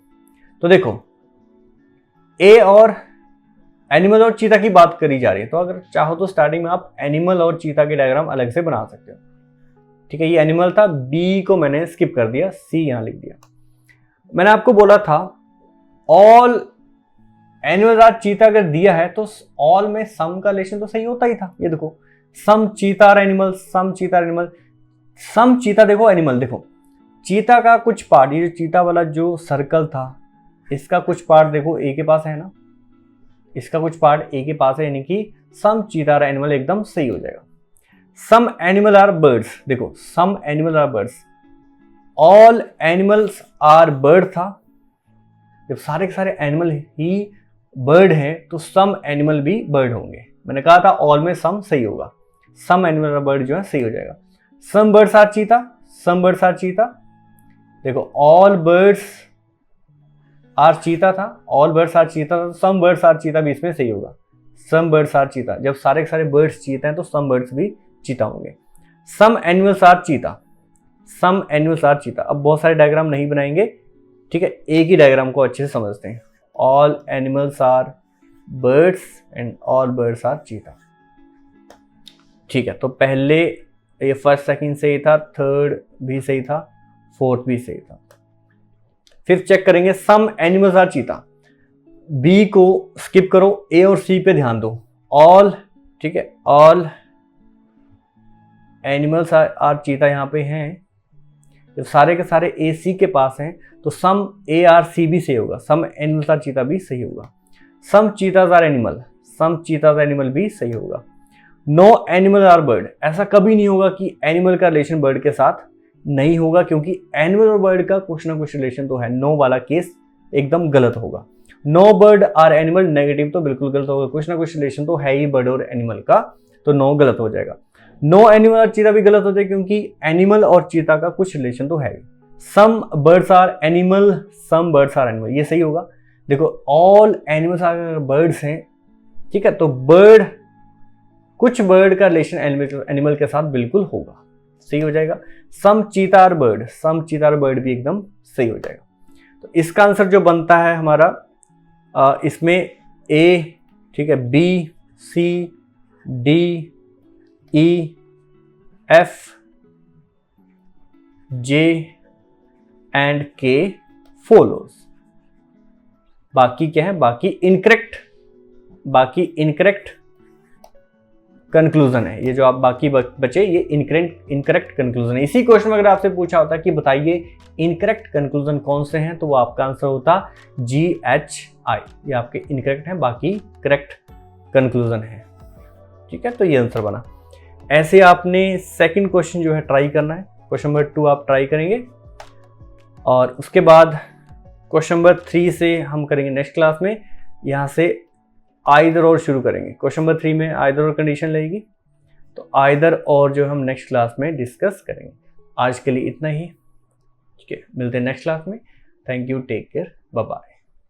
तो देखो ए और एनिमल और चीता की बात करी जा रही है, तो अगर चाहो तो स्टार्टिंग में आप एनिमल और चीता के डायग्राम अलग से बना सकते हो। ठीक है, ये एनिमल था, बी को मैंने स्किप कर दिया, सी यहां लिख दिया। मैंने आपको बोला था ऑल एनिमल आर चीता अगर दिया है तो ऑल में सम का रिलेशन तो सही होता ही था। ये देखो सम चीता आर एनिमल, सम चीता आर एनिमल, सम चीता देखो एनिमल, देखो चीता का कुछ पार्ट, ये चीता वाला जो सर्कल था इसका कुछ पार्ट देखो ए के पास है ना, इसका कुछ पार्ट ए के पास है, यानी कि सम चीता आर एनिमल एकदम सही हो जाएगा। सम एनिमल आर बर्ड्स, देखो some animal are birds, all animals are bird था। जब सारे के सारे एनिमल ही बर्ड हैं तो सम एनिमल भी बर्ड होंगे। मैंने कहा था ऑल में सम सही होगा, सम एनिमल आर बर्ड जो है सही हो जाएगा। सम बर्ड्स आर चीता, सम बर्ड्स आर चीता, देखो ऑल बर्ड्स आर चीता था, ऑल बर्ड्स आर चीता था, सम बर्ड्स आर चीता भी इसमें सही होगा। सम बर्ड्स आर चीता, जब सारे के सारे बर्ड्स चीता हैं तो सम बर्ड्स भी चीता होंगे। सम एनिमल्स आर चीता, सम एनिमल्स आर चीता। अब बहुत सारे डायग्राम नहीं बनाएंगे, ठीक है, एक ही डायग्राम को अच्छे से समझते हैं। All animals are birds and all birds are cheetah. ठीक है, तो पहले ये फर्स्ट सेकंड सही था, थर्ड भी सही था, फोर्थ भी सही था। फिर चेक करेंगे सम एनिमल्स आर चीता। बी को स्किप करो, ए और सी पे ध्यान दो। ऑल, ठीक है, ऑल एनिमल्स आर चीता यहाँ पे हैं। जब सारे के सारे ए सी के पास हैं तो सम ए आर सी भी सही होगा, सम एनिमल्स आर चीता भी सही होगा। Some cheetahs are animal, some cheetahs animal भी सही होगा। नो एनिमल आर बर्ड, ऐसा कभी नहीं होगा कि एनिमल का रिलेशन बर्ड के साथ नहीं होगा, क्योंकि एनिमल और बर्ड का कुछ ना कुछ रिलेशन तो है। नो वाला केस एकदम गलत होगा। No bird are animal, negative तो बिल्कुल गलत होगा, कुछ ना कुछ रिलेशन तो है ही बर्ड और एनिमल का, तो नो गलत हो जाएगा। नो एनिमल और चीता भी गलत हो जाएगा, क्योंकि एनिमल और चीता का कुछ रिलेशन तो है ही। Some birds are animal, some birds are animal, ये सही होगा। देखो ऑल एनिमल्स आर बर्ड्स हैं, ठीक है, तो बर्ड, कुछ बर्ड का रिलेशन एनिमल के साथ बिल्कुल होगा, सही हो जाएगा। सम चीता आर बर्ड, सम चीता आर बर्ड भी एकदम सही हो जाएगा। तो इसका आंसर जो बनता है हमारा इसमें ए, ठीक है, B, C, D, E, F, J and K follows. बाकी क्या है, बाकी इनकरेक्ट, बाकी इनकरेक्ट कंक्लूजन है। ये जो आप बाकी बचे ये इनकरेक्ट कंक्लूजन है। इसी क्वेश्चन में अगर आपसे पूछा होता कि बताइए इनकरेक्ट कंक्लूजन कौन से हैं, तो वो आपका आंसर होता GHI। ये आपके इनकरेक्ट हैं, बाकी करेक्ट कंक्लूजन है। ठीक है, तो ये आंसर बना। ऐसे आपने सेकंड क्वेश्चन जो है ट्राई करना है, क्वेश्चन नंबर 2 आप ट्राई करेंगे, और उसके बाद क्वेश्चन नंबर 3 से हम करेंगे नेक्स्ट क्लास में। यहाँ से आइदर और शुरू करेंगे। क्वेश्चन नंबर 3 में आइदर और कंडीशन लगेगी, तो आइदर और जो हम नेक्स्ट क्लास में डिस्कस करेंगे। आज के लिए इतना ही, ठीक है, मिलते हैं नेक्स्ट क्लास में। Thank you, take care, bye bye.